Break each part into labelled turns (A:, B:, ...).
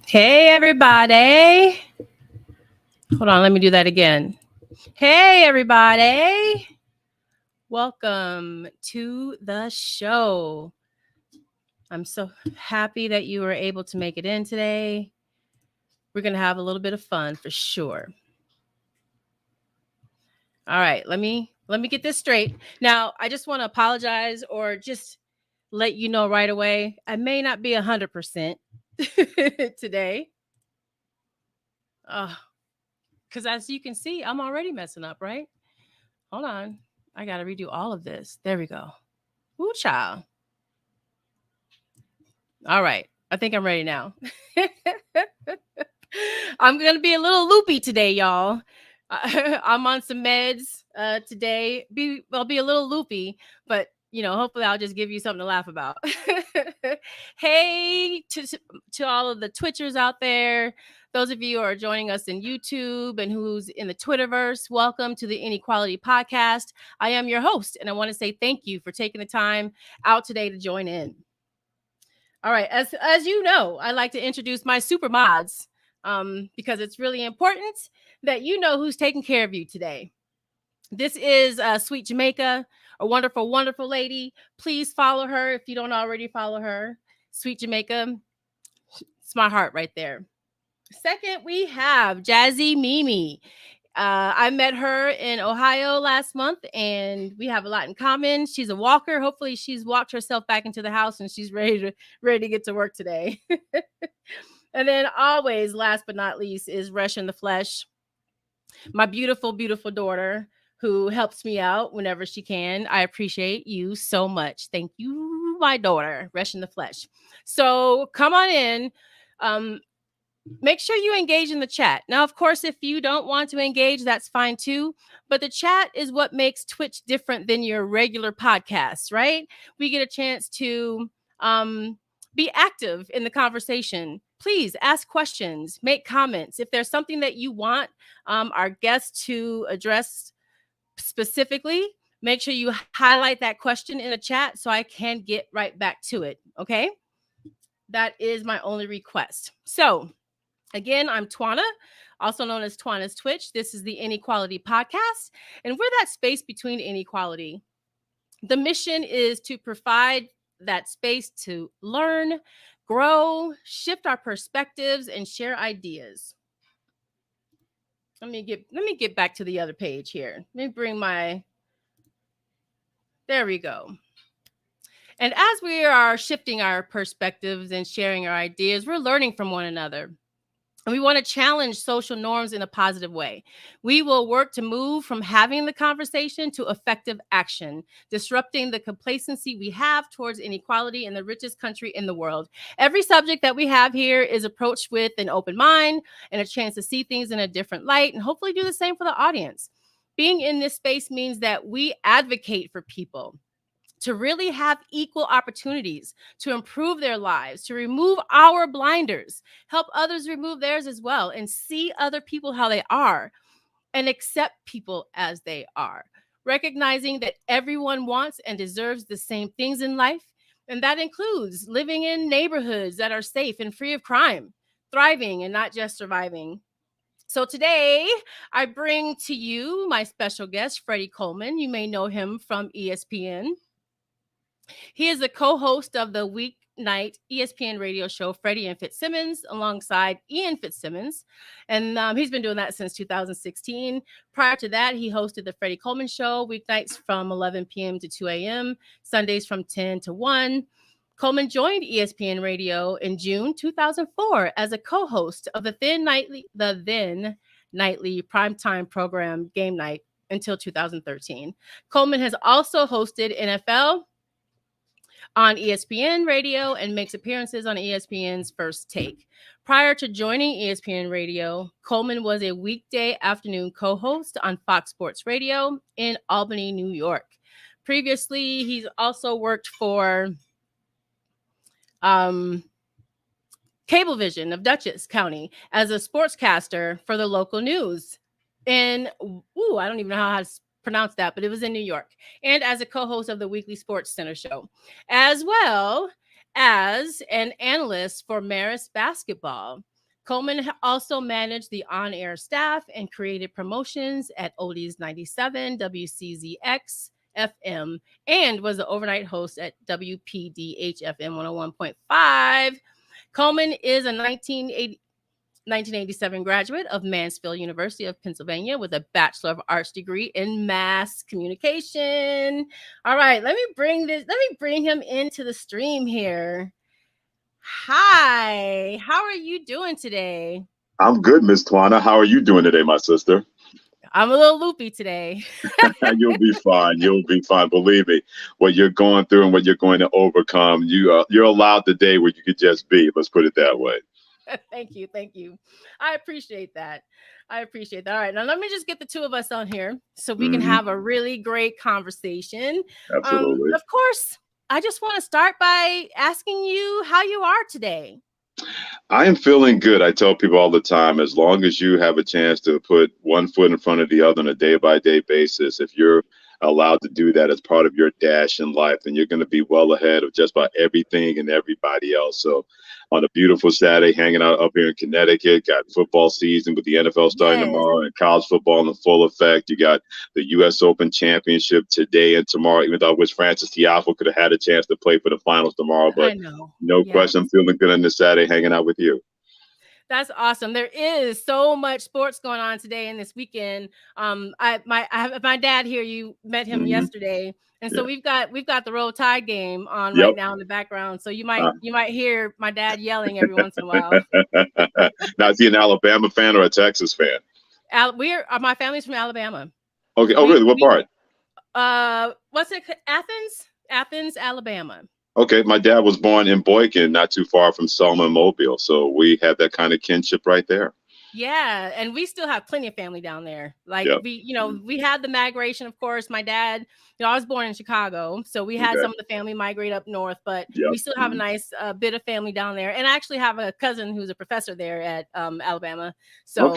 A: Hey, everybody. Hold on, let me do that again. Hey, everybody. Welcome to the show. I'm so happy that you were able to make it in today. We're going to have a little bit of fun for sure. All right, let me get this straight. Now, I just want to apologize or just let you know right away. I may not be 100% today. Because as you can see, I'm already messing up, right? Hold on. I got to redo all of this. There we go. Woo, child. All right. I think I'm ready now. I'm going to be a little loopy today, y'all. I'm on some meds today. I'll be a little loopy, but hopefully I'll just give you something to laugh about. Hey to all of the Twitchers out there. Those of you who are joining us in YouTube and who's in the Twitterverse, welcome to the Inequality Podcast. I am your host, and I want to say thank you for taking the time out today to join in. All right, as you know, I like to introduce my super mods because it's really important that you know who's taking care of you today. This is Sweet Jamaica, a wonderful, wonderful lady. Please follow her if you don't already follow her. Sweet Jamaica, it's my heart right there. Second, we have Jazzy Mimi. I met her in Ohio last month, and we have a lot in common. She's a walker. Hopefully, she's walked herself back into the house, and she's ready to get to work today. And then always, last but not least, is Rush in the Flesh, my beautiful, beautiful daughter who helps me out whenever she can. I appreciate you so much. Thank you, my daughter, Rush in the Flesh. So come on in. Make sure you engage in the chat. Now, of course, if you don't want to engage, that's fine too. But the chat is what makes Twitch different than your regular podcasts, right? We get a chance to be active in the conversation. Please ask questions, make comments. If there's something that you want our guests to address specifically, make sure you highlight that question in the chat so I can get right back to it. Okay? That is my only request. So, again, I'm Twana, also known as Twana's Twitch. This is the Inequality Podcast, and we're that space between inequality. The mission is to provide that space to learn, grow, shift our perspectives, and share ideas. Let me get back to the other page here. Let me bring there we go. And as we are shifting our perspectives and sharing our ideas, we're learning from one another. And we want to challenge social norms in a positive way. We will work to move from having the conversation to effective action, disrupting the complacency we have towards inequality in the richest country in the world. Every subject that we have here is approached with an open mind and a chance to see things in a different light, and hopefully do the same for the audience. Being in this space means that we advocate for people to really have equal opportunities, to improve their lives, to remove our blinders, help others remove theirs as well, and see other people how they are, and accept people as they are, recognizing that everyone wants and deserves the same things in life, and that includes living in neighborhoods that are safe and free of crime, thriving and not just surviving. So today, I bring to you my special guest, Freddie Coleman. You may know him from ESPN. He is the co-host of the weeknight ESPN radio show Freddie and Fitzsimmons alongside Ian Fitzsimmons. And he's been doing that since 2016. Prior to that, he hosted the Freddie Coleman Show weeknights from 11 p.m. to 2 a.m., Sundays from 10 to 1. Coleman joined ESPN Radio in June 2004 as a co-host of the then nightly primetime program GameNight until 2013. Coleman has also hosted NFL on ESPN Radio and makes appearances on ESPN's First Take. Prior to joining ESPN Radio, Coleman was a weekday afternoon co-host on Fox Sports Radio in Albany, New York. Previously, he's also worked for Cablevision of Dutchess County as a sportscaster for the local news. And I don't even know how to pronounce that, but it was in New York, and as a co-host of the weekly Sports Center show, as well as an analyst for Marist Basketball. Coleman also managed the on-air staff and created promotions at Oldies 97, WCZX FM, and was the overnight host at WPDH FM 101.5. Coleman is a 1987 graduate of Mansfield University of Pennsylvania with a Bachelor of Arts degree in Mass Communication. All right, let me bring him into the stream here. Hi, how are you doing today?
B: I'm good, Miss Twana. How are you doing today, my sister?
A: I'm a little loopy today.
B: You'll be fine. You'll be fine. Believe me, what you're going through and what you're going to overcome, you're allowed the day where you could just be. Let's put it that way.
A: Thank you. I appreciate that. All right, now let me just get the two of us on here so we can have a really great conversation.
B: Absolutely.
A: Of course, I just want to start by asking you how you are today.
B: I am feeling good. I tell people all the time, as long as you have a chance to put one foot in front of the other on a day-by-day basis, if you're allowed to do that as part of your dash in life, then you're going to be well ahead of just about everything and everybody else. So on a beautiful Saturday, hanging out up here in Connecticut, got football season with the NFL starting tomorrow and college football in full effect. You got the U.S. Open Championship today and tomorrow, even though I wish Francis Tiafoe could have had a chance to play for the finals tomorrow. But no question, I'm feeling good on this Saturday hanging out with you.
A: That's awesome. There is so much sports going on today and this weekend. I have my dad here. You met him yesterday, and so we've got the Roll Tide game on right now in the background. So you might hear my dad yelling every once in a while.
B: Now, is he an Alabama fan or a Texas fan?
A: My family's from Alabama.
B: Okay. Really? What part?
A: What's it? Athens, Alabama.
B: Okay, my dad was born in Boykin, not too far from Selma and Mobile, so we have that kind of kinship right there.
A: Yeah, and we still have plenty of family down there. Like we had the migration, of course. My dad, I was born in Chicago, so we had some of the family migrate up north, but we still have a nice bit of family down there. And I actually have a cousin who's a professor there at Alabama. So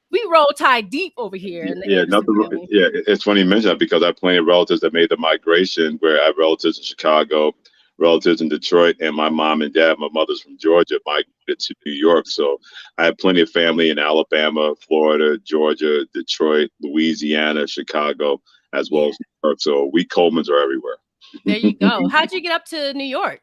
A: we roll Tide deep over here.
B: It's funny you mention that because I have plenty of relatives that made the migration, where I have relatives in Chicago, relatives in Detroit, and my mom and dad, my mother's from Georgia, migrated to New York. So I have plenty of family in Alabama, Florida, Georgia, Detroit, Louisiana, Chicago, as well as New York. So we Colemans are everywhere.
A: There you go. How'd you get up to New York?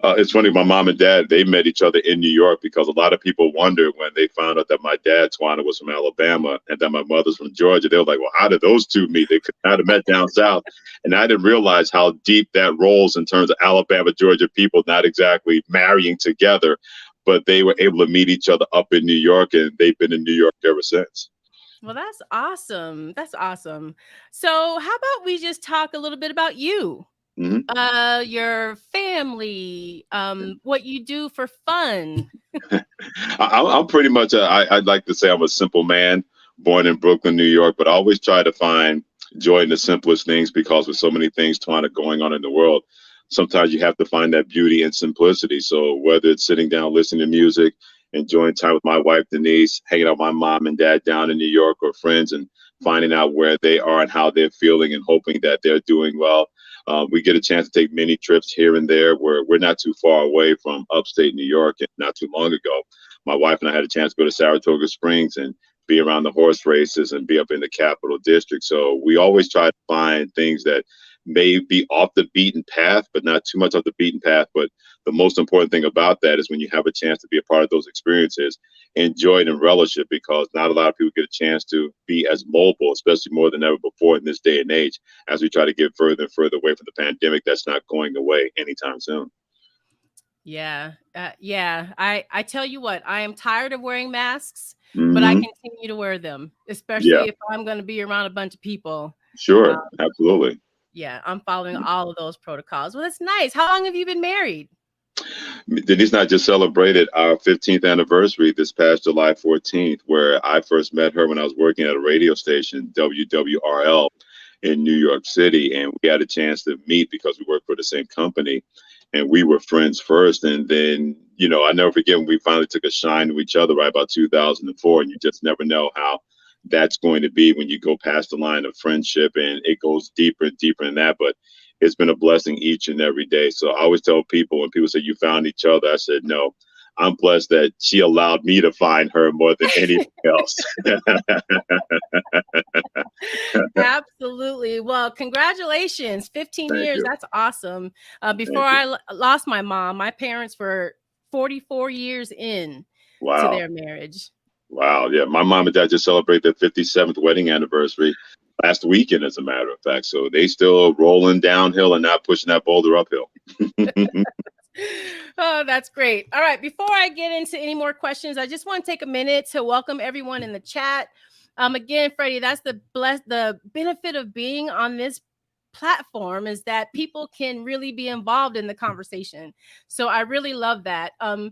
B: It's funny, my mom and dad, they met each other in New York, because a lot of people wonder when they found out that my dad, Twana, was from Alabama and that my mother's from Georgia. They were like, well, how did those two meet? They could not have met down south. And I didn't realize how deep that rolls in terms of Alabama, Georgia people not exactly marrying together, but they were able to meet each other up in New York, and they've been in New York ever since.
A: Well, that's awesome. So how about we just talk a little bit about you? Your family, what you do for fun.
B: I'm pretty much, I'd like to say I'm a simple man, born in Brooklyn, New York, but I always try to find joy in the simplest things, because with so many things going on in the world, sometimes you have to find that beauty and simplicity. So whether it's sitting down, listening to music, enjoying time with my wife, Denise, hanging out with my mom and dad down in New York, or friends, and finding out where they are and how they're feeling and hoping that they're doing well. We get a chance to take many trips here and there, where we're not too far away from upstate New York. And not too long ago, my wife and I had a chance to go to Saratoga Springs and be around the horse races and be up in the Capital District. So we always try to find things that may be off the beaten path, but not too much off the beaten path. But the most important thing about that is when you have a chance to be a part of those experiences, enjoy it and relish it, because not a lot of people get a chance to be as mobile, especially more than ever before in this day and age, as we try to get further and further away from the pandemic that's not going away anytime soon.
A: Yeah. I tell you what, I am tired of wearing masks, but I continue to wear them, especially if I'm going to be around a bunch of people.
B: Sure. Absolutely.
A: Yeah, I'm following all of those protocols. Well, that's nice. How long have you been married?
B: Denise and I just celebrated our 15th anniversary this past July 14th, where I first met her when I was working at a radio station, WWRL, in New York City. And we had a chance to meet because we worked for the same company. And we were friends first. And then, I never forget when we finally took a shine to each other right about 2004. And you just never know how that's going to be when you go past the line of friendship, and it goes deeper and deeper than that. But it's been a blessing each and every day. So I always tell people, when people say you found each other, I said, no, I'm blessed that she allowed me to find her more than anything else.
A: Absolutely. Well, congratulations. 15
B: Thank
A: years.
B: you.
A: That's awesome. Before
B: Thank you.
A: I lost my mom, my parents were 44 years in to
B: Wow.
A: their marriage.
B: Wow. Yeah. My mom and dad just celebrated their 57th wedding anniversary last weekend, as a matter of fact. So they still rolling downhill and not pushing that boulder uphill.
A: Oh, that's great. All right. Before I get into any more questions, I just want to take a minute to welcome everyone in the chat. Again, Freddie, that's the benefit of being on this platform, is that people can really be involved in the conversation. So I really love that. Oh,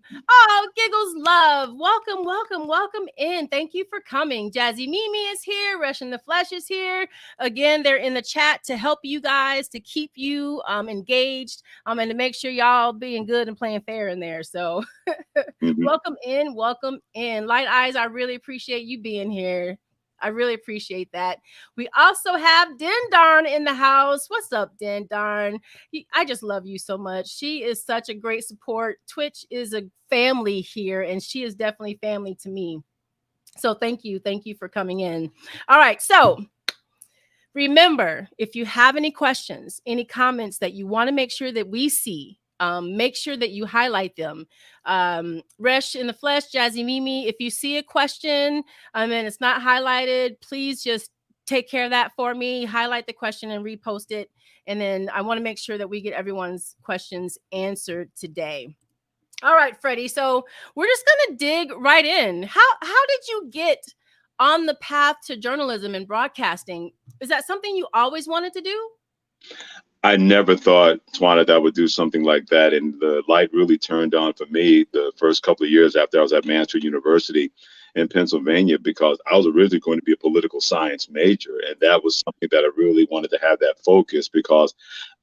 A: Giggles Love, welcome in. Thank you for coming. Jazzy Mimi is here. Rush in the Flesh is here. Again, they're in the chat to help you guys, to keep you engaged, and to make sure y'all being good and playing fair in there. So welcome in. Light Eyes, I really appreciate you being here. I really appreciate that. We also have Den Darn in the house. What's up, Den Darn? I just love you so much. She is such a great support. Twitch is a family here, and she is definitely family to me. So thank you. Thank you for coming in. All right. So remember, if you have any questions, any comments that you want to make sure that we see, make sure that you highlight them. Resh in the Flesh, Jazzy Mimi, if you see a question and it's not highlighted, please just take care of that for me. Highlight the question and repost it. And then I want to make sure that we get everyone's questions answered today. All right, Freddie. So we're just going to dig right in. How did you get on the path to journalism and broadcasting? Is that something you always wanted to do?
B: I never thought, Twana, that I would do something like that. And the light really turned on for me the first couple of years after I was at Mansfield University in Pennsylvania, because I was originally going to be a political science major. And that was something that I really wanted to have that focus, because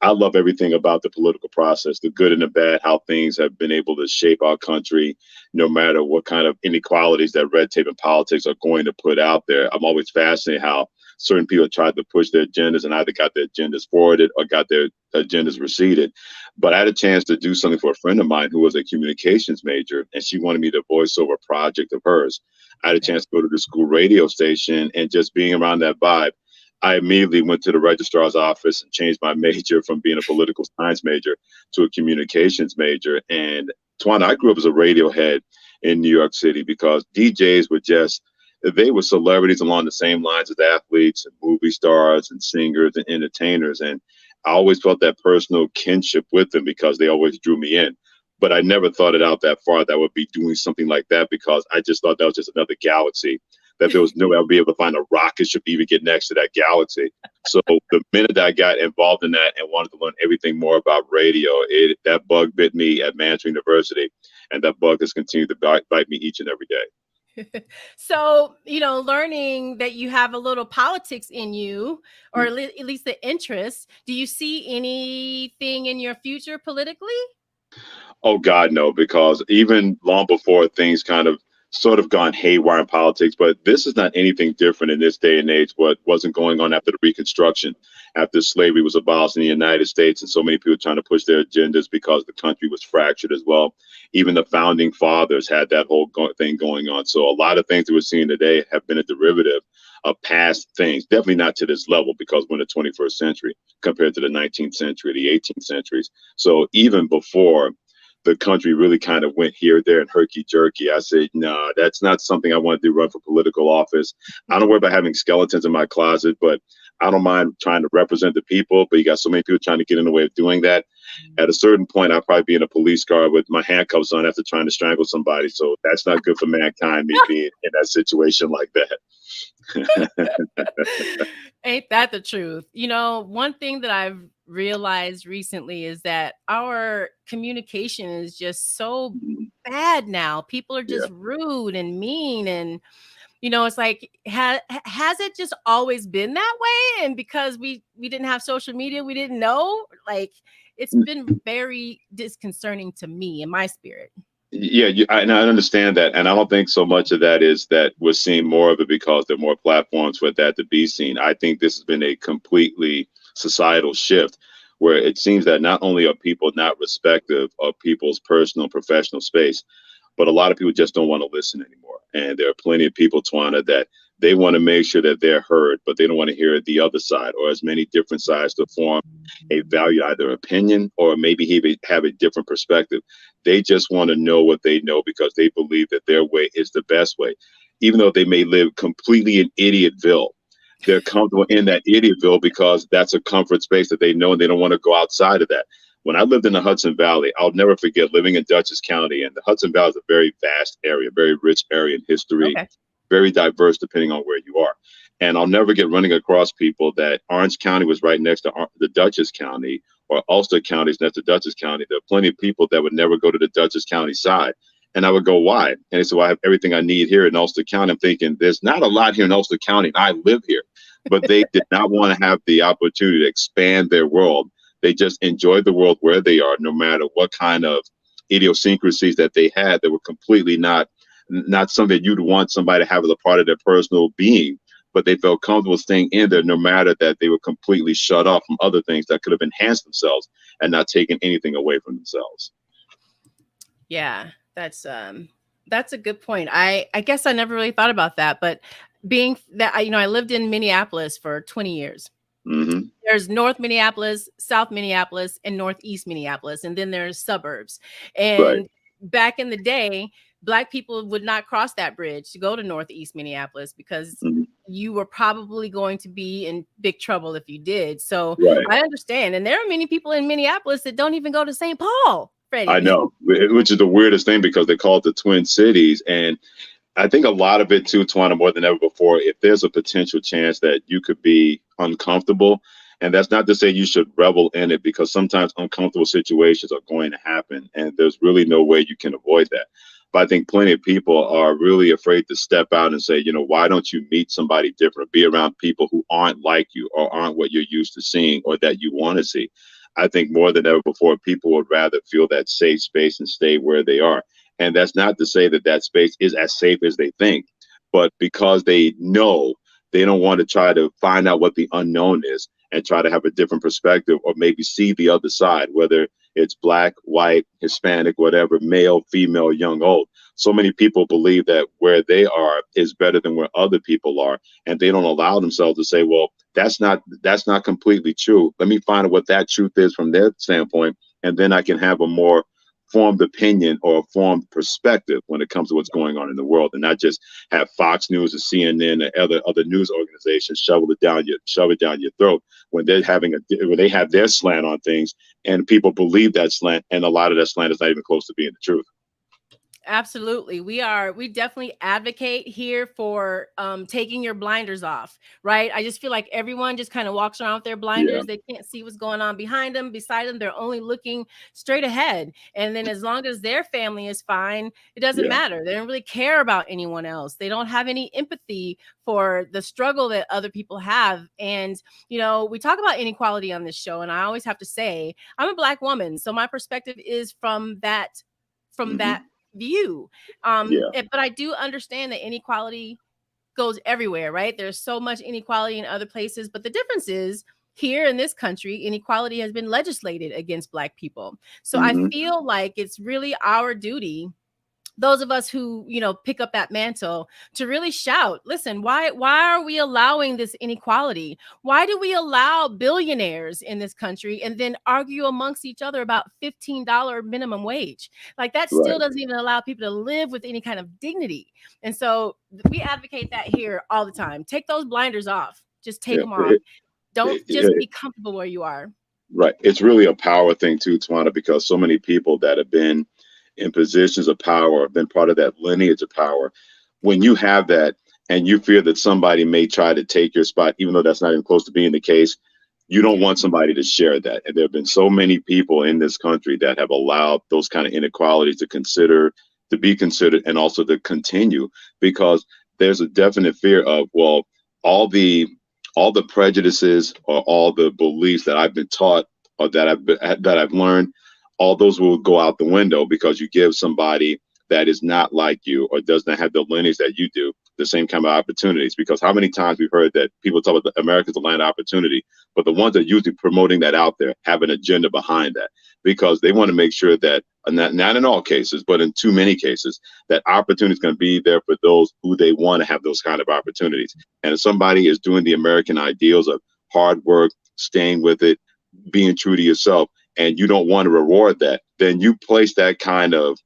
B: I love everything about the political process, the good and the bad, how things have been able to shape our country, no matter what kind of inequalities that red tape and politics are going to put out there. I'm always fascinated how certain people tried to push their agendas and either got their agendas forwarded or got their agendas receded. But I had a chance to do something for a friend of mine who was a communications major, and she wanted me to voice over a project of hers. I had a chance to go to the school radio station, and just being around that vibe, I immediately went to the registrar's office and changed my major from being a political science major to a communications major. And Twana, I grew up as a radio head in New York City, because DJs were just, they were celebrities along the same lines as athletes and movie stars and singers and entertainers. And I always felt that personal kinship with them because they always drew me in. But I never thought it out that far that I would be doing something like that, because I just thought that was just another galaxy, that there was no way I would be able to find a rocket ship to even get next to that galaxy. So the minute that I got involved in that and wanted to learn everything more about radio, that bug bit me at Mansfield University. And that bug has continued to bite me each and every day.
A: So, learning that you have a little politics in you, or at least the interest, do you see anything in your future politically?
B: Oh, God, no, because even long before things kind of sort of gone haywire in politics, but this is not anything different in this day and age. What wasn't going on after the Reconstruction, after slavery was abolished in the United States, and so many people trying to push their agendas because the country was fractured as well. Even the founding fathers had that whole thing going on. So a lot of things that we're seeing today have been a derivative of past things. Definitely not to this level, because we're in the 21st century compared to the 19th century, the 18th centuries. So even before the country really kind of went here, there, and herky-jerky, I said, no, that's not something I want to do, run for political office. I don't worry about having skeletons in my closet, but I don't mind trying to represent the people. But you got so many people trying to get in the way of doing that. At a certain point, I'll probably be in a police car with my handcuffs on after trying to strangle somebody. So that's not good for mankind, me being in that situation like that.
A: Ain't that the truth? One thing that I've realized recently is that our communication is just so bad now. People are just rude and mean, and it's like, has it just always been that way? And because we didn't have social media, we didn't know. Like, it's been very disconcerting to me in my spirit.
B: Yeah, and I understand that, and I don't think so much of that is that we're seeing more of it because there are more platforms for that to be seen. I think this has been a completely societal shift where it seems that not only are people not respective of people's personal and professional space, but a lot of people just don't want to listen anymore. And there are plenty of people, Twana, that they want to make sure that they're heard, but they don't want to hear the other side or as many different sides to form a value, either opinion or maybe he have a different perspective. They just want to know what they know because they believe that their way is the best way, even though they may live completely in Idiotville. They're comfortable in that Idiotville because that's a comfort space that they know, and they don't want to go outside of that. When I lived in the Hudson Valley, I'll never forget living in Dutchess County, and the Hudson Valley is a very vast area, very rich area in history,
A: Okay.
B: very diverse depending on where you are. And I'll never get running across people that Orange County was right next to the Dutchess County, or Ulster County is next to Dutchess County. There are plenty of people that would never go to the Dutchess County side. And I would go, why? And they said, well, I have everything I need here in Ulster County. I'm thinking, there's not a lot here in Ulster County, and I live here. But they did not want to have the opportunity to expand their world. They just enjoyed the world where they are, no matter what kind of idiosyncrasies that they had that were completely not something you'd want somebody to have as a part of their personal being. But they felt comfortable staying in there, no matter that they were completely shut off from other things that could have enhanced themselves and not taken anything away from themselves.
A: Yeah, that's a good point. I guess I never really thought about that, but being that I lived in Minneapolis for 20 years.
B: Mm-hmm.
A: There's North Minneapolis, South Minneapolis, and Northeast Minneapolis, and then there's suburbs. And
B: Right.
A: back in the day, Black people would not cross that bridge to go to Northeast Minneapolis because
B: Mm-hmm.
A: you were probably going to be in big trouble if you did. So
B: Right.
A: I understand. And there are many people in Minneapolis that don't even go to St. Paul, Freddie.
B: I know, which is the weirdest thing because they call it the Twin Cities. And I think a lot of it too, Twana, more than ever before, if there's a potential chance that you could be uncomfortable, and that's not to say you should revel in it, because sometimes uncomfortable situations are going to happen and there's really no way you can avoid that. But I think plenty of people are really afraid to step out and say, why don't you meet somebody different, be around people who aren't like you or aren't what you're used to seeing or that you want to see. I think more than ever before, people would rather feel that safe space and stay where they are. And that's not to say that that space is as safe as they think, but because they know, they don't want to try to find out what the unknown is and try to have a different perspective or maybe see the other side, whether it's Black, white, Hispanic, whatever, male, female, young, old. So many people believe that where they are is better than where other people are. And they don't allow themselves to say, well, that's not completely true. Let me find out what that truth is from their standpoint. And then I can have a more formed opinion or a formed perspective when it comes to what's going on in the world, and not just have Fox News or CNN or other news organizations shove it down your throat when they have their slant on things and people believe that slant, and a lot of that slant is not even close to being the truth.
A: Absolutely. We definitely advocate here for taking your blinders off, right? I just feel like everyone just kind of walks around with their blinders.
B: Yeah.
A: They can't see what's going on behind them, beside them. They're only looking straight ahead. And then as long as their family is fine, it doesn't matter. They don't really care about anyone else. They don't have any empathy for the struggle that other people have. And, we talk about inequality on this show, and I always have to say, I'm a Black woman. So my perspective is from that view. But I do understand that inequality goes everywhere, right? There's so much inequality in other places, but the difference is here in this country, inequality has been legislated against Black people. So I feel like it's really our duty, those of us who, pick up that mantle, to really shout, listen, why are we allowing this inequality? Why do we allow billionaires in this country and then argue amongst each other about $15 minimum wage? Like that still doesn't even allow people to live with any kind of dignity. And so we advocate that here all the time. Take those blinders off. Just take them off. Don't just be comfortable where you are.
B: Right. It's really a power thing too, Twana, because so many people that have been in positions of power, have been part of that lineage of power. When you have that and you fear that somebody may try to take your spot, even though that's not even close to being the case, you don't want somebody to share that. And there have been so many people in this country that have allowed those kind of inequalities to be considered and also to continue, because there's a definite fear of, well, all the prejudices or all the beliefs that I've been taught or that I've learned all those will go out the window because you give somebody that is not like you or does not have the lineage that you do the same kind of opportunities. Because how many times we've heard that people talk about the Americans the land of opportunity, but the ones that are usually promoting that out there have an agenda behind that, because they want to make sure that, not in all cases, but in too many cases, that opportunity is going to be there for those who they want to have those kind of opportunities. And if somebody is doing the American ideals of hard work, staying with it, being true to yourself, and you don't want to reward that, then you place that kind of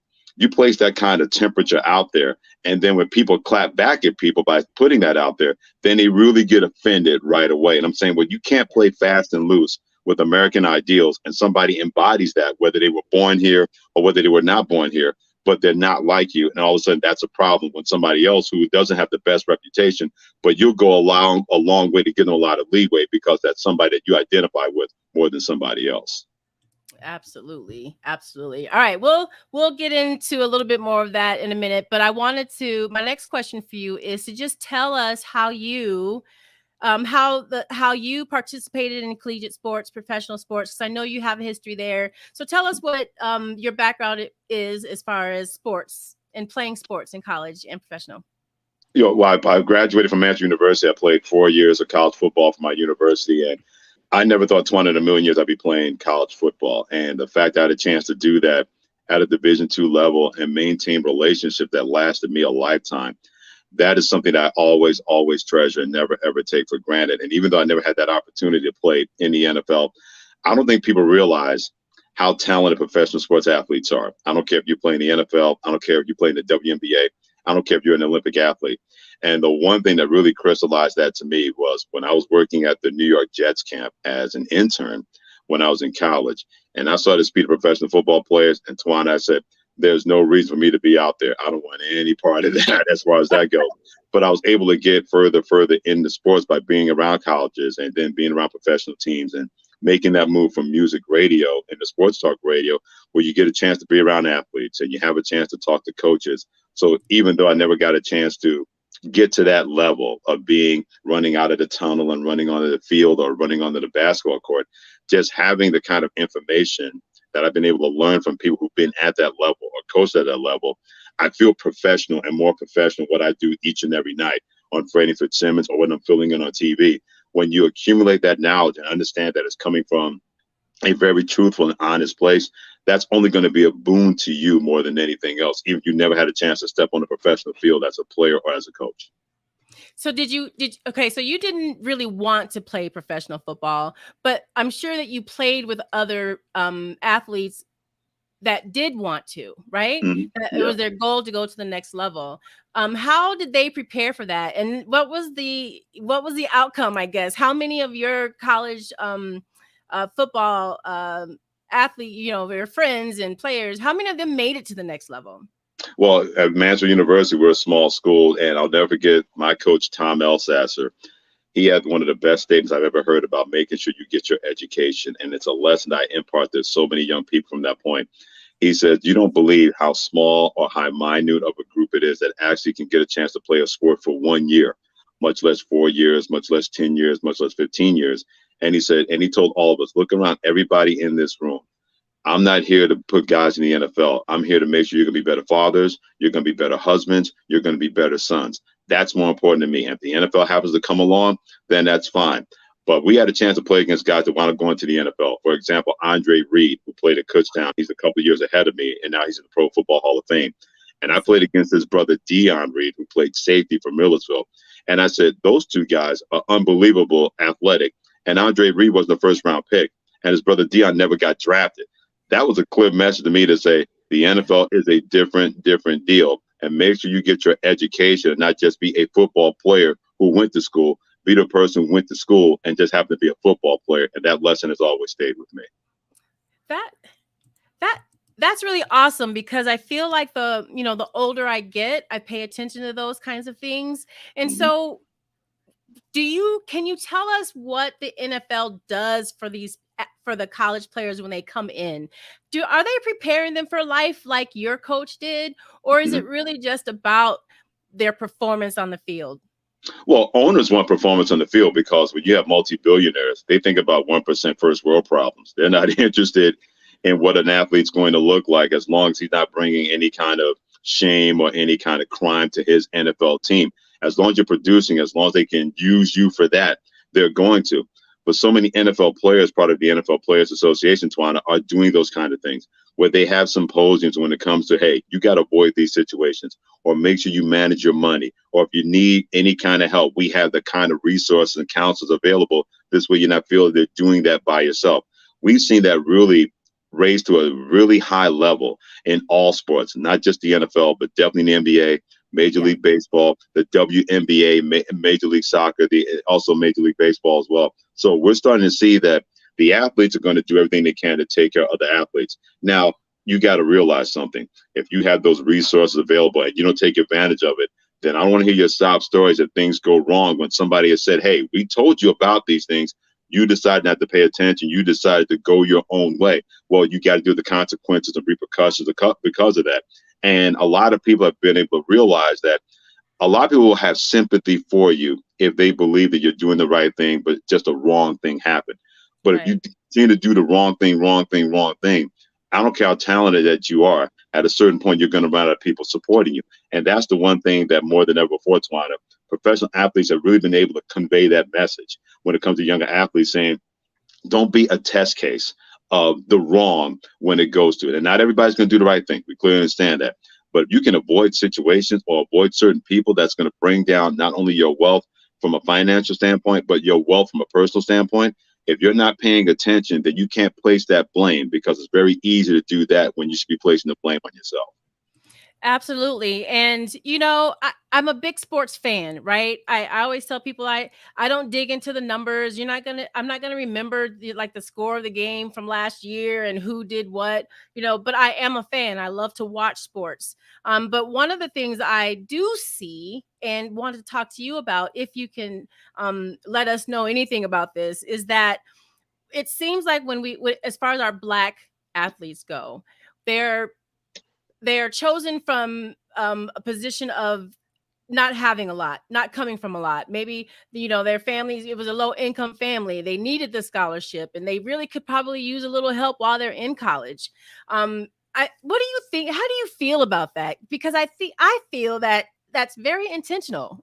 B: temperature out there. And then when people clap back at people by putting that out there, then they really get offended right away. And I'm saying, well, you can't play fast and loose with American ideals, and somebody embodies that, whether they were born here or whether they were not born here, but they're not like you. And all of a sudden that's a problem when somebody else who doesn't have the best reputation, but you'll go a long way to give them a lot of leeway because that's somebody that you identify with more than somebody else.
A: Absolutely. Absolutely. All right. We'll get into a little bit more of that in a minute, but my next question for you is to just tell us how you participated in collegiate sports, professional sports, because I know you have a history there. So tell us what your background is as far as sports and playing sports in college and professional.
B: I graduated from Manchester University. I played 4 years of college football for my university, and I never thought 20 in a million years I'd be playing college football. And the fact I had a chance to do that at a Division II level and maintain relationships that lasted me a lifetime, that is something that I always treasure and never, ever take for granted. And even though I never had that opportunity to play in the NFL, I don't think people realize how talented professional sports athletes are. I don't care if you play in the NFL. I don't care if you play in the WNBA. I don't care if you're an Olympic athlete. And the one thing that really crystallized that to me was when I was working at the New York Jets camp as an intern when I was in college. And I saw the speed of professional football players. And Tawana, I said, there's no reason for me to be out there. I don't want any part of that as far as that goes. But I was able to get further into sports by being around colleges and then being around professional teams and making that move from music radio into sports talk radio, where you get a chance to be around athletes and you have a chance to talk to coaches. So even though I never got a chance to get to that level of running out of the tunnel and running onto the field or running onto the basketball court, just having the kind of information that I've been able to learn from people who've been at that level or coached at that level, I feel professional and more professional what I do each and every night on Freddie and Fitzsimmons or when I'm filling in on TV. When you accumulate that knowledge and understand that it's coming from a very truthful and honest place, that's only going to be a boon to you more than anything else, even if you never had a chance to step on a professional field as a player or as a coach.
A: So so you didn't really want to play professional football, but I'm sure that you played with other athletes that did want to, right?
B: Mm-hmm.
A: It was their goal to go to the next level. How did they prepare for that? And what was the outcome, I guess? How many of your college football athlete, your friends and players, how many of them made it to the next level?
B: Well, at Manchester University, we're a small school, and I'll never forget my coach, Tom Elsasser. He had one of the best statements I've ever heard about making sure you get your education. And it's a lesson I impart to so many young people from that point. He says, you don't believe how small or how minute of a group it is that actually can get a chance to play a sport for 1 year, much less 4 years, much less 10 years, much less 15 years. And he said, and he told all of us, look around everybody in this room. I'm not here to put guys in the NFL. I'm here to make sure you're going to be better fathers. You're going to be better husbands. You're going to be better sons. That's more important to me. And if the NFL happens to come along, then that's fine. But we had a chance to play against guys that want to go into the NFL. For example, Andre Reed, who played at Kutztown. He's a couple of years ahead of me, and now he's in the Pro Football Hall of Fame. And I played against his brother, Dion Reed, who played safety for Millersville. And I said, those two guys are unbelievable athletic. And Andre Reed was the first-round pick, and his brother Dion never got drafted. That was a clear message to me to say the NFL is a different deal. And make sure you get your education and not just be a football player who went to school. Be the person who went to school and just happened to be a football player. And that lesson has always stayed with me.
A: That's really awesome, because I feel like the older I get, I pay attention to those kinds of things. And so can you tell us what the NFL does for the college players when they come in? Are they preparing them for life like your coach did, or is it really just about their performance on the field?
B: Well, owners want performance on the field because when you have multi-billionaires, they think about 1% first world problems. They're not interested in what an athlete's going to look like, as long as he's not bringing any kind of shame or any kind of crime to his NFL team. As long as you're producing, as long as they can use you for that, they're going to. But so many NFL players, part of the NFL Players Association, Tawana, are doing those kind of things where they have symposiums when it comes to, hey, you got to avoid these situations, or make sure you manage your money. Or if you need any kind of help, we have the kind of resources and counsels available. This way you're not feeling they're doing that by yourself. We've seen that really raised to a really high level in all sports, not just the NFL, but definitely the NBA, Major League Baseball, the WNBA, Major League Soccer, also Major League Baseball as well. So we're starting to see that the athletes are going to do everything they can to take care of the athletes. Now, you got to realize something. If you have those resources available and you don't take advantage of it, then I don't want to hear your sob stories that things go wrong when somebody has said, hey, we told you about these things. You decide not to pay attention. You decided to go your own way. Well, you got to do the consequences and repercussions because of that. And a lot of people have been able to realize that a lot of people will have sympathy for you if they believe that you're doing the right thing, but just a wrong thing happened. But if you continue to do the wrong thing, I don't care how talented that you are, at a certain point, you're going to run out of people supporting you. And that's the one thing that more than ever before, Tawana, professional athletes have really been able to convey that message when it comes to younger athletes, saying, don't be a test case of the wrong when it goes to it. And not everybody's going to do the right thing. We clearly understand that. But you can avoid situations or avoid certain people that's going to bring down not only your wealth from a financial standpoint, but your wealth from a personal standpoint. If you're not paying attention, then you can't place that blame, because it's very easy to do that when you should be placing the blame on yourself.
A: Absolutely. And, I'm a big sports fan, right? I always tell people I don't dig into the numbers. I'm not going to remember the score of the game from last year and who did what, but I am a fan. I love to watch sports. But one of the things I do see and wanted to talk to you about, if you can let us know anything about this, is that it seems like as far as our Black athletes go, they're chosen from a position of not having a lot, not coming from a lot. Maybe, their families, it was a low income family. They needed the scholarship and they really could probably use a little help while they're in college. What do you think? How do you feel about that? Because I feel that that's very intentional.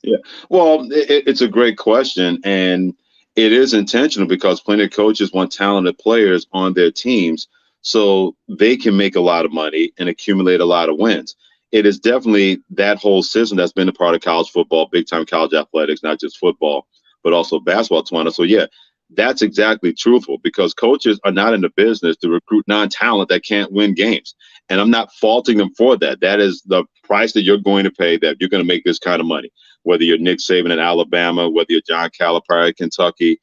B: Yeah. Well, it's a great question. And it is intentional because plenty of coaches want talented players on their teams so they can make a lot of money and accumulate a lot of wins. It is definitely that whole system that's been a part of college football, big time college athletics, not just football, but also basketball, Tawana. So, yeah, that's exactly truthful, because coaches are not in the business to recruit non-talent that can't win games. And I'm not faulting them for that. That is the price that you're going to pay, that you're going to make this kind of money. Whether you're Nick Saban in Alabama, whether you're John Calipari in Kentucky,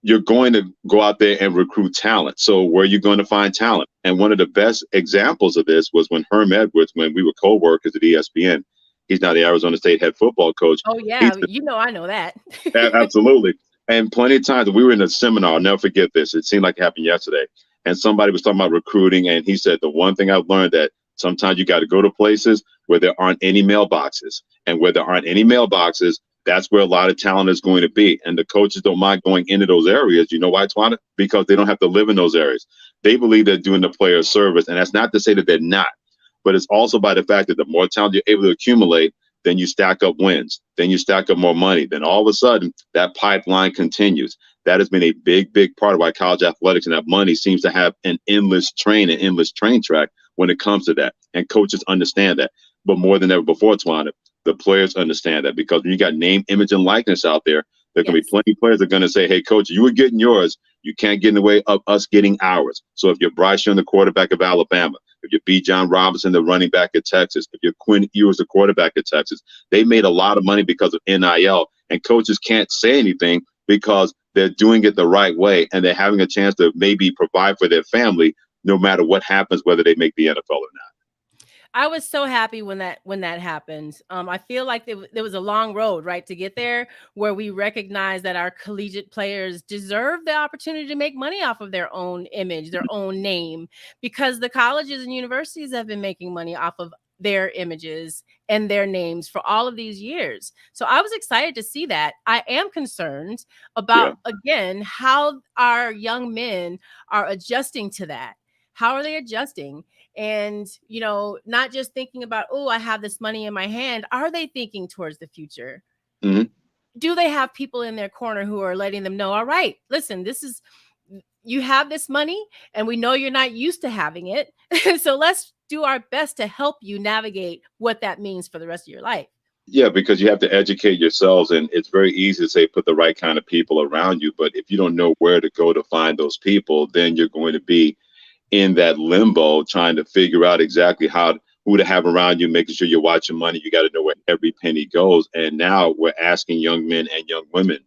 B: you're going to go out there and recruit talent. So where are you going to find talent? And one of the best examples of this was when Herm Edwards, when we were co-workers at ESPN, he's now the Arizona State head football coach.
A: Oh, yeah. I know that.
B: Absolutely. And plenty of times we were in a seminar, I'll never forget this. It seemed like it happened yesterday. And somebody was talking about recruiting. And he said, the one thing I've learned, that sometimes you got to go to places where there aren't any mailboxes. And where there aren't any mailboxes, that's where a lot of talent is going to be. And the coaches don't mind going into those areas. You know why, Tawana? Because they don't have to live in those areas. They believe they're doing the player a service. And that's not to say that they're not. But it's also by the fact that the more talent you're able to accumulate, then you stack up wins. Then you stack up more money. Then all of a sudden, that pipeline continues. That has been a big, big part of why college athletics and that money seems to have an endless train track when it comes to that. And coaches understand that. But more than ever before, Tawana, the players understand that, because when you got name, image, and likeness out there, there can be plenty of players that are going to say, hey, coach, you were getting yours. You can't get in the way of us getting ours. So if you're Bryce Young, the quarterback of Alabama, if you're B. John Robinson, the running back at Texas, if you're Quinn Ewers, the quarterback at Texas, they made a lot of money because of NIL, and coaches can't say anything because they're doing it the right way, and they're having a chance to maybe provide for their family no matter what happens, whether they make the NFL or not.
A: I was so happy when that happened. I feel like there was a long road, right, to get there, where we recognize that our collegiate players deserve the opportunity to make money off of their own image, their own name, because the colleges and universities have been making money off of their images and their names for all of these years. So I was excited to see that. I am concerned about, again, how our young men are adjusting to that. How are they adjusting? And, you know, not just thinking about, oh, I have this money in my hand. Are they thinking towards the future?
B: Mm-hmm.
A: Do they have people in their corner who are letting them know, all right, listen, you have this money and we know you're not used to having it. So let's do our best to help you navigate what that means for the rest of your life.
B: Yeah, because you have to educate yourselves, and it's very easy to say put the right kind of people around you. But if you don't know where to go to find those people, then you're going to be in that limbo trying to figure out exactly who to have around you, making sure you're watching money. You got to know where every penny goes. And now we're asking young men and young women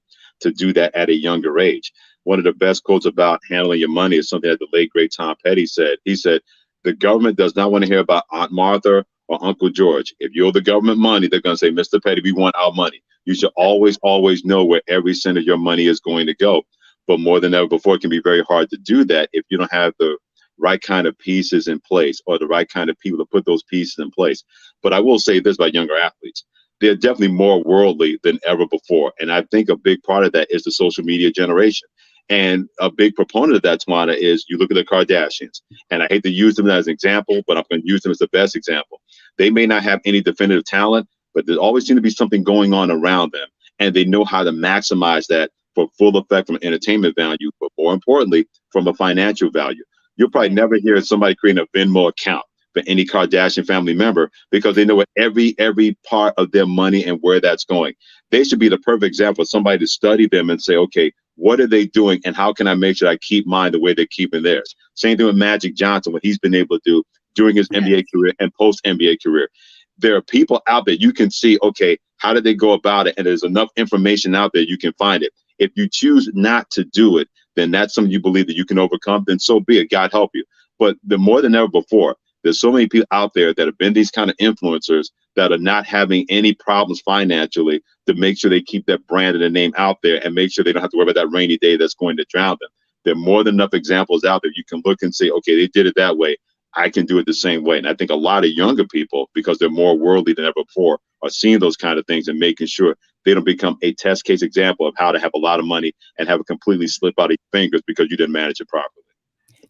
B: to do that at a younger age. One of the best quotes about handling your money is something that the late, great Tom Petty said. He said, the government does not want to hear about Aunt Martha or Uncle George. If you owe the government money, they're going to say, Mr. Petty, we want our money. You should always, always know where every cent of your money is going to go. But more than ever before, it can be very hard to do that if you don't have the right kind of pieces in place or the right kind of people to put those pieces in place. But I will say this about younger athletes. They're definitely more worldly than ever before. And I think a big part of that is the social media generation. And a big proponent of that, Tawana, is you look at the Kardashians. And I hate to use them as an example, but I'm going to use them as the best example. They may not have any definitive talent, but there always seems to be something going on around them. And they know how to maximize that for full effect from entertainment value, but more importantly, from a financial value. You'll probably never hear somebody creating a Venmo account for any Kardashian family member because they know what every part of their money and where that's going. They should be the perfect example of somebody to study them and say, okay, what are they doing and how can I make sure I keep mine the way they're keeping theirs? Same thing with Magic Johnson, what he's been able to do during his NBA career and post-NBA career. There are people out there you can see, okay, how did they go about it? And there's enough information out there you can find it. If you choose not to do it, then that's something you believe that you can overcome, then so be it. God help you. But the more than ever before, there's so many people out there that have been these kind of influencers that are not having any problems financially to make sure they keep that brand and the name out there and make sure they don't have to worry about that rainy day that's going to drown them. There are more than enough examples out there. You can look and say, okay, they did it that way. I can do it the same way. And I think a lot of younger people, because they're more worldly than ever before, are seeing those kind of things and making sure they don't become a test case example of how to have a lot of money and have it completely slip out of your fingers because you didn't manage it properly.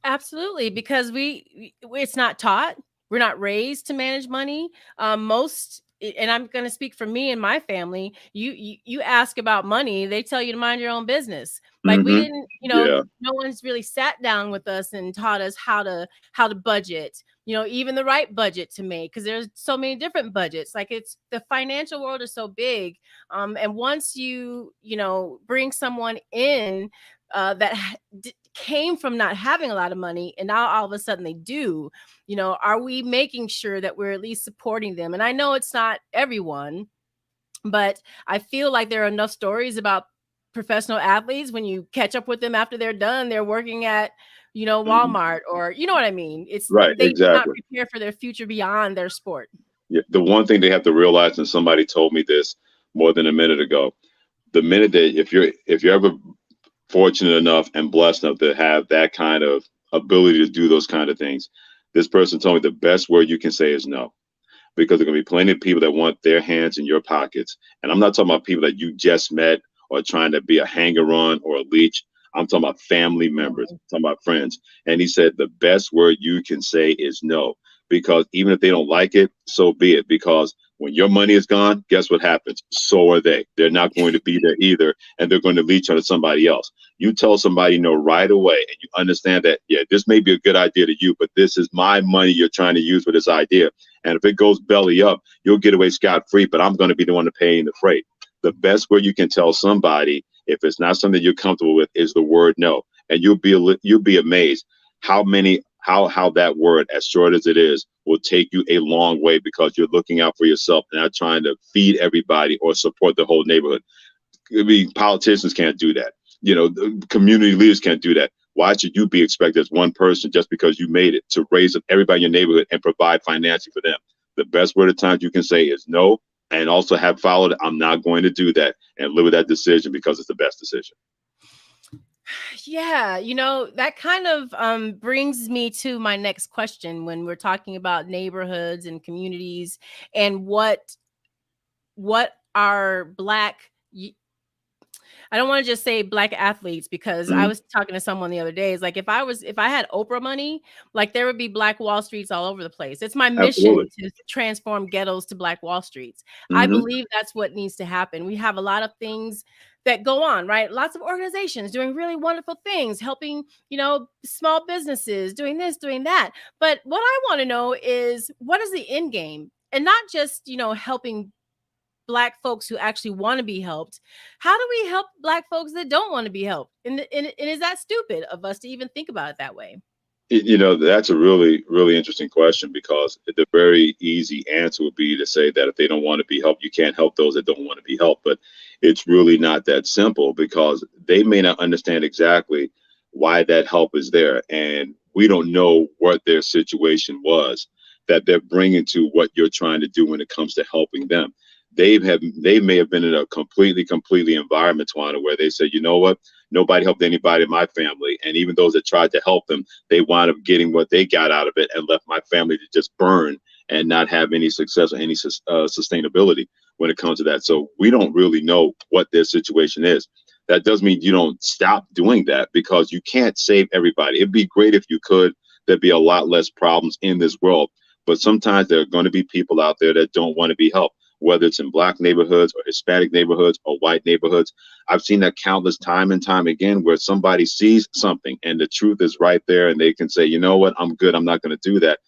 A: Absolutely, because it's not taught. We're not raised to manage money. Most, and I'm going to speak for me and my family. You ask about money, they tell you to mind your own business. Like we didn't, no one's really sat down with us and taught us how to budget. Even the right budget to make, because there's so many different budgets. Like the financial world is so big, and once you bring someone in that came from not having a lot of money and now all of a sudden they do, are we making sure that we're at least supporting them? And I know it's not everyone, but I feel like there are enough stories about professional athletes when you catch up with them after they're done, they're working at Walmart or what I mean. It's
B: right,
A: they
B: exactly.
A: not prepare for their future beyond their sport.
B: Yeah, the one thing they have to realize, and somebody told me this more than a minute ago, the minute that if you're ever fortunate enough and blessed enough to have that kind of ability to do those kind of things, this person told me the best word you can say is no, because there are going to be plenty of people that want their hands in your pockets. And I'm not talking about people that you just met or trying to be a hanger-on or a leech. I'm talking about family members, I'm talking about friends. And he said the best word you can say is no, because even if they don't like it, so be it. Because when your money is gone, guess what happens? So are they. They're not going to be there either, and they're going to leech on somebody else. You tell somebody no right away, and you understand that, yeah, this may be a good idea to you, but this is my money you're trying to use for this idea. And if it goes belly up, you'll get away scot-free, but I'm going to be the one to pay the freight. The best way you can tell somebody, if it's not something you're comfortable with, is the word no. And you'll be amazed how that word, as short as it is, will take you a long way, because you're looking out for yourself and not trying to feed everybody or support the whole neighborhood. I mean, politicians can't do that. Community leaders can't do that. Why should you be expected as one person, just because you made it, to raise up everybody in your neighborhood and provide financially for them? The best word of times you can say is no, and also have followed, I'm not going to do that, and live with that decision because it's the best decision.
A: Yeah, that kind of brings me to my next question when we're talking about neighborhoods and communities and what are I don't want to just say black athletes, because I
B: Mhm.
A: was talking to someone the other day. It's like if I had Oprah money, like there would be Black Wall Streets all over the place. It's my mission
B: Absolutely.
A: to transform ghettos to Black Wall Streets. I
B: Hmm.
A: believe that's what needs to happen. We have a lot of things that go on, right? Lots of organizations doing really wonderful things, helping, small businesses, doing this, doing that. But what I want to know is, what is the end game? And not just, helping Black folks who actually want to be helped. How do we help Black folks that don't want to be helped? And is that stupid of us to even think about it that way?
B: That's a really, really interesting question, because the very easy answer would be to say that if they don't want to be helped, you can't help those that don't want to be helped. But it's really not that simple, because they may not understand exactly why that help is there. And we don't know what their situation was that they're bringing to what you're trying to do when it comes to helping them. They may have been in a completely environment, Tawana, where they said, you know what? Nobody helped anybody in my family. And even those that tried to help them, they wound up getting what they got out of it and left my family to just burn and not have any success or any sustainability when it comes to that. So we don't really know what their situation is. That doesn't mean you don't stop doing that, because you can't save everybody. It'd be great if you could. There'd be a lot less problems in this world. But sometimes there are going to be people out there that don't want to be helped, whether it's in Black neighborhoods or Hispanic neighborhoods or white neighborhoods. I've seen that countless time and time again, where somebody sees something and the truth is right there and they can say, you know what, I'm good, I'm not going to do that.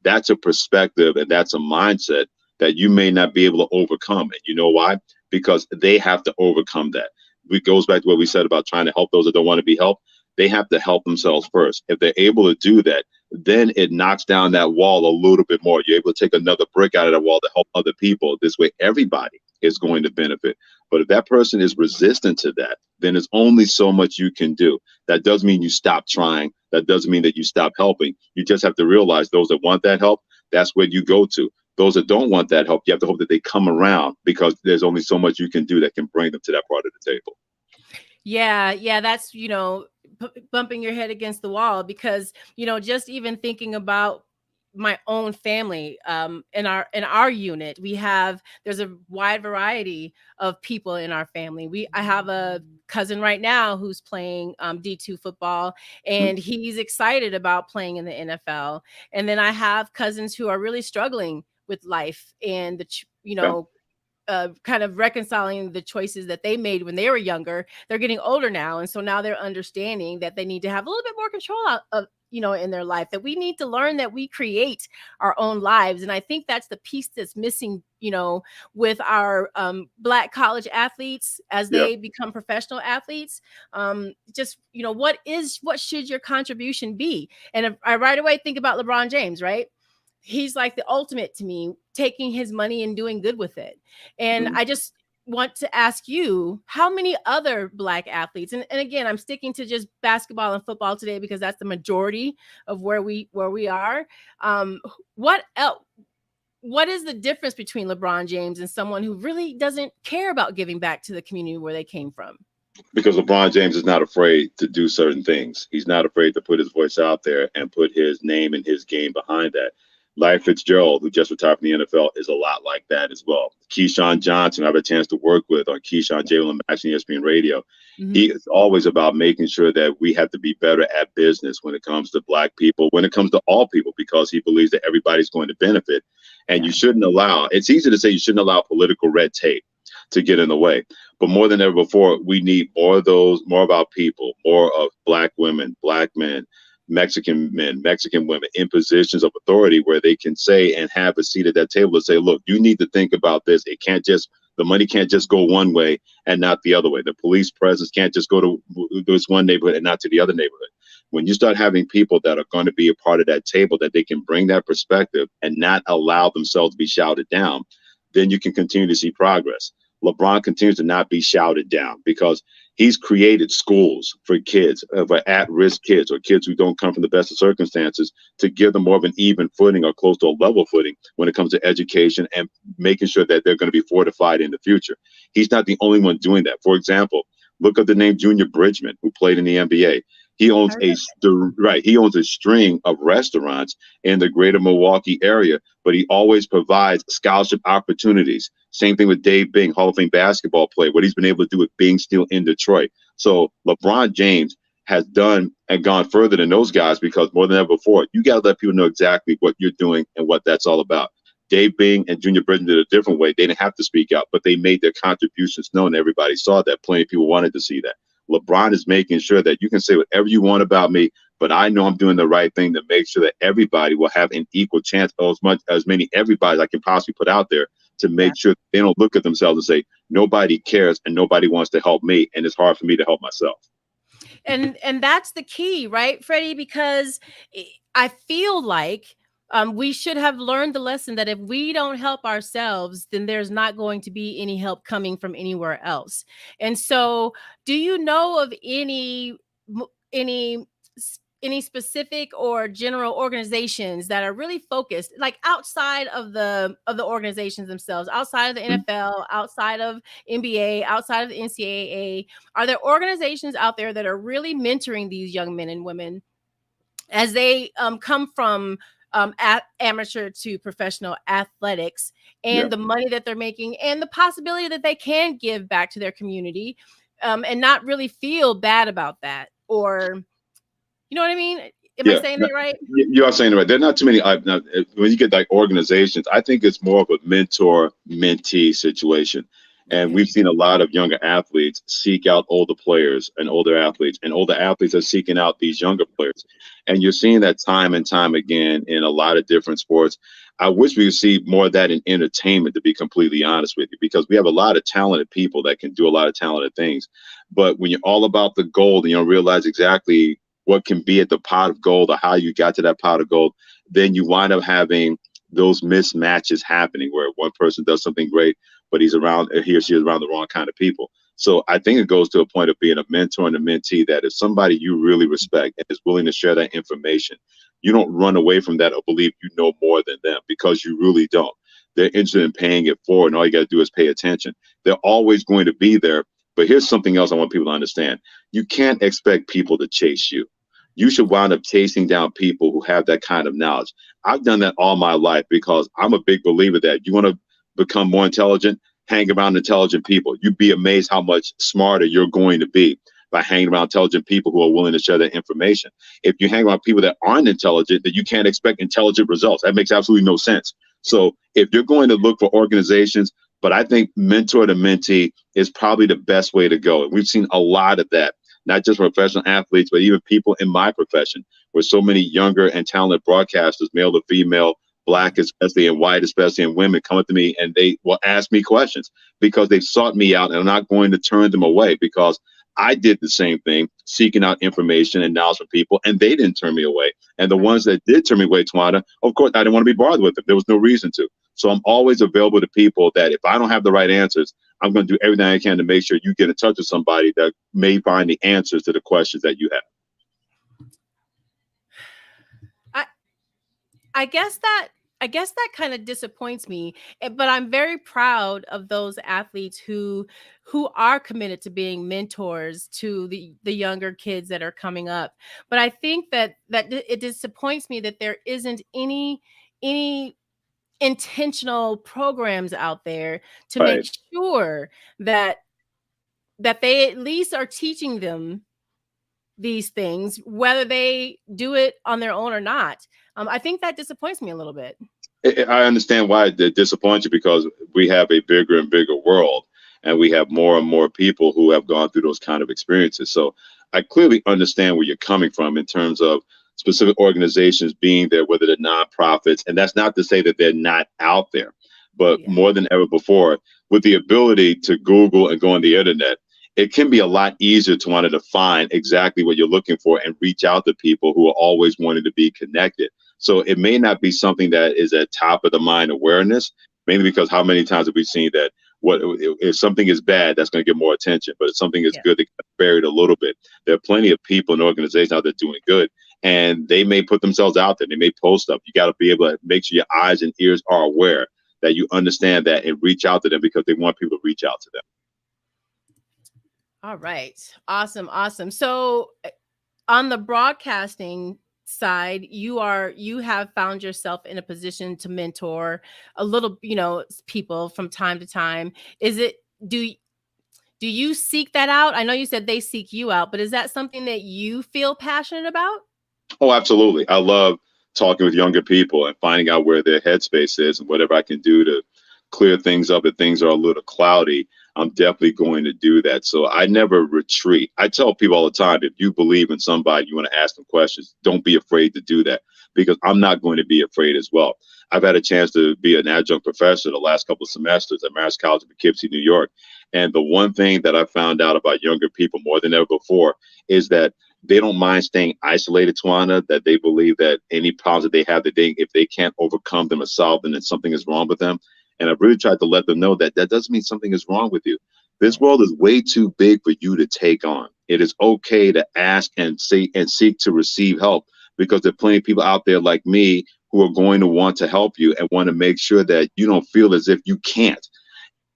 B: That's a perspective and that's a mindset that you may not be able to overcome. And you know why? Because they have to overcome that. It goes back to what we said about trying to help those that don't want to be helped. They have to help themselves first. If they're able to do that, then it knocks down that wall a little bit more. You're able to take another brick out of that wall to help other people. This way, everybody is going to benefit. But if that person is resistant to that, then there's only so much you can do. That doesn't mean you stop trying. That doesn't mean that you stop helping. You just have to realize those that want that help, that's where you go to. Those that don't want that help, you have to hope that they come around, because there's only so much you can do that can bring them to that part of the table.
A: Yeah, that's, bumping your head against the wall, because, just even thinking about my own family, in our unit, there's a wide variety of people in our family. I have a cousin right now who's playing D2 football, and he's excited about playing in the NFL. And then I have cousins who are really struggling with life and kind of reconciling the choices that they made when they were younger. They're getting older now, and so now they're understanding that they need to have a little bit more control of in their life, that we need to learn that we create our own lives. And I think that's the piece that's missing, with our Black college athletes as they become professional athletes. Just, what should your contribution be? And I right away think about LeBron James, right? He's like the ultimate to me, taking his money and doing good with it. And I just want to ask you, how many other Black athletes, and again, I'm sticking to just basketball and football today because that's the majority of where we are. What else? What is the difference between LeBron James and someone who really doesn't care about giving back to the community where they came from?
B: Because LeBron James is not afraid to do certain things. He's not afraid to put his voice out there and put his name and his game behind that. Larry Fitzgerald, who just retired from the NFL, is a lot like that as well. Keyshawn Johnson, I have a chance to work with on Keyshawn, Jalen Max and ESPN Radio. He is always about making sure that we have to be better at business when it comes to Black people, when it comes to all people, because he believes that everybody's going to benefit. And you shouldn't allow, it's easy to say you shouldn't allow political red tape to get in the way. But more than ever before, we need more of our people, more of Black women, Black men, Mexican women in positions of authority where they can say and have a seat at that table to say, look, you need to think about this. The money can't just go one way and not the other way. The police presence can't just go to this one neighborhood and not to the other neighborhood. When you start having people that are going to be a part of that table, that they can bring that perspective and not allow themselves to be shouted down, then you can continue to see progress. LeBron continues to not be shouted down because he's created schools for kids, for at-risk kids or kids who don't come from the best of circumstances, to give them more of an even footing or close to a level footing when it comes to education and making sure that they're going to be fortified in the future. He's not the only one doing that. For example, Look up the name Junior Bridgman, who played in the NBA. He owns he owns a string of restaurants in the greater Milwaukee area, but he always provides scholarship opportunities. Same thing with Dave Bing, Hall of Fame basketball player, what he's been able to do with Bing Steel in Detroit. So LeBron James has done and gone further than those guys, because more than ever before, you got to let people know exactly what you're doing and what that's all about. Dave Bing and Junior Bridgman did a different way. They didn't have to speak out, but they made their contributions known. Everybody saw that. Plenty of people wanted to see that. LeBron is making sure that you can say whatever you want about me, but I know I'm doing the right thing to make sure that everybody will have an equal chance, as many everybody I can possibly put out there, to make sure they don't look at themselves and say, nobody cares and nobody wants to help me, and it's hard for me to help myself.
A: And that's the key, right, Freddie? Because I feel like we should have learned the lesson that if we don't help ourselves, then there's not going to be any help coming from anywhere else. And so, do you know of any specific or general organizations that are really focused, like outside of the organizations themselves, outside of the NFL, outside of NBA, outside of the NCAA? Are there organizations out there that are really mentoring these young men and women as they come from amateur to professional athletics, and the money that they're making and the possibility that they can give back to their community, and not really feel bad about that? Or, you know what I mean? Am I saying that right?
B: You are saying it right. There are not too many. When you get like organizations, I think it's more of a mentor-mentee situation. And we've seen a lot of younger athletes seek out older players and older athletes are seeking out these younger players. And you're seeing that time and time again in a lot of different sports. I wish we could see more of that in entertainment, to be completely honest with you, because we have a lot of talented people that can do a lot of talented things. But when you're all about the gold and you don't realize exactly what can be at the pot of gold or how you got to that pot of gold, then you wind up having those mismatches happening where one person does something great, but he or she is around the wrong kind of people. So I think it goes to a point of being a mentor and a mentee, that if somebody you really respect and is willing to share that information, you don't run away from that or believe you know more than them, because you really don't. They're interested in paying it forward, and all you got to do is pay attention. They're always going to be there. But here's something else I want people to understand. You can't expect people to chase you. You should wind up chasing down people who have that kind of knowledge. I've done that all my life, because I'm a big believer that you want to become more intelligent, hang around intelligent people. You'd be amazed how much smarter you're going to be by hanging around intelligent people who are willing to share that information. If you hang around people that aren't intelligent, then you can't expect intelligent results. That makes absolutely no sense. So if you're going to look for organizations, but I think mentor to mentee is probably the best way to go. And we've seen a lot of that, not just professional athletes, but even people in my profession, where so many younger and talented broadcasters, male to female, Black especially, and white especially, and women, come up to me and they will ask me questions because they've sought me out, and I'm not going to turn them away, because I did the same thing, seeking out information and knowledge from people, and they didn't turn me away. And the ones that did turn me away, Tawana, of course, I didn't want to be bothered with them. There was no reason to. So I'm always available to people that if I don't have the right answers, I'm going to do everything I can to make sure you get in touch with somebody that may find the answers to the questions that you have.
A: I guess that kind of disappoints me, but I'm very proud of those athletes who are committed to being mentors to the younger kids that are coming up. But I think that it disappoints me that there isn't any intentional programs out there to make sure that they at least are teaching them these things, whether they do it on their own or not. I think that disappoints me a little bit.
B: I understand why it disappoints you, because we have a bigger and bigger world, and we have more and more people who have gone through those kind of experiences. So I clearly understand where you're coming from in terms of specific organizations being there, whether they're nonprofits. And that's not to say that they're not out there, but more than ever before, with the ability to Google and go on the internet, it can be a lot easier to want to find exactly what you're looking for and reach out to people who are always wanting to be connected. So it may not be something that is at top of the mind awareness, mainly because how many times have we seen that if something is bad, that's going to get more attention, but if something is good, they get buried a little bit. There are plenty of people and organizations out there doing good, and they may put themselves out there. They may post stuff. You got to be able to make sure your eyes and ears are aware that you understand that and reach out to them, because they want people to reach out to them.
A: All right. Awesome. Awesome. So on the broadcasting side, you have found yourself in a position to mentor a little, people from time to time. Is it do do you seek that out? I know you said they seek you out, but is that something that you feel passionate about?
B: Oh, absolutely. I love talking with younger people and finding out where their headspace is and whatever I can do to clear things up if things are a little cloudy. I'm definitely going to do that. So I never retreat. I tell people all the time, if you believe in somebody, you want to ask them questions, don't be afraid to do that because I'm not going to be afraid as well. I've had a chance to be an adjunct professor the last couple of semesters at Marist College in Poughkeepsie, New York. And the one thing that I found out about younger people more than ever before is that they don't mind staying isolated, Tawana, that they believe that any problems that they have, that they, if they can't overcome them or solve them, then something is wrong with them. And I've really tried to let them know that that doesn't mean something is wrong with you. This world is way too big for you to take on. It is okay to ask and see and seek to receive help because there are plenty of people out there like me who are going to want to help you and want to make sure that you don't feel as if you can't.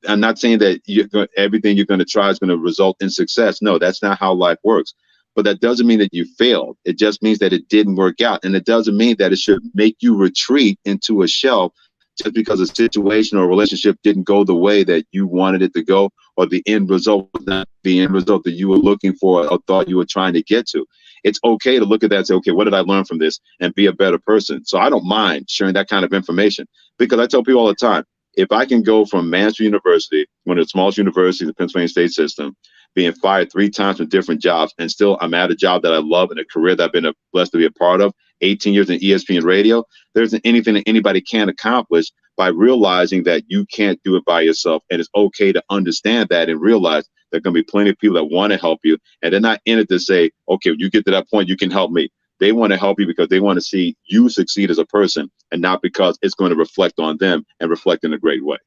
B: I'm not saying that everything you're going to try is going to result in success. No, that's not how life works. But that doesn't mean that you failed. It just means that it didn't work out. And it doesn't mean that it should make you retreat into a shell just because a situation or a relationship didn't go the way that you wanted it to go, or the end result was not the end result that you were looking for or thought you were trying to get to. It's okay to look at that and say, okay, what did I learn from this and be a better person? So I don't mind sharing that kind of information because I tell people all the time, if I can go from Mansfield University, one of the smallest universities in the Pennsylvania state system, being fired 3 times from different jobs, and still I'm at a job that I love and a career that I've been blessed to be a part of, 18 years in ESPN Radio, there isn't anything that anybody can accomplish by realizing that you can't do it by yourself. And it's okay to understand that and realize there are going to be plenty of people that want to help you. And they're not in it to say, okay, when you get to that point, you can help me. They want to help you because they want to see you succeed as a person and not because it's going to reflect on them and reflect in a great way.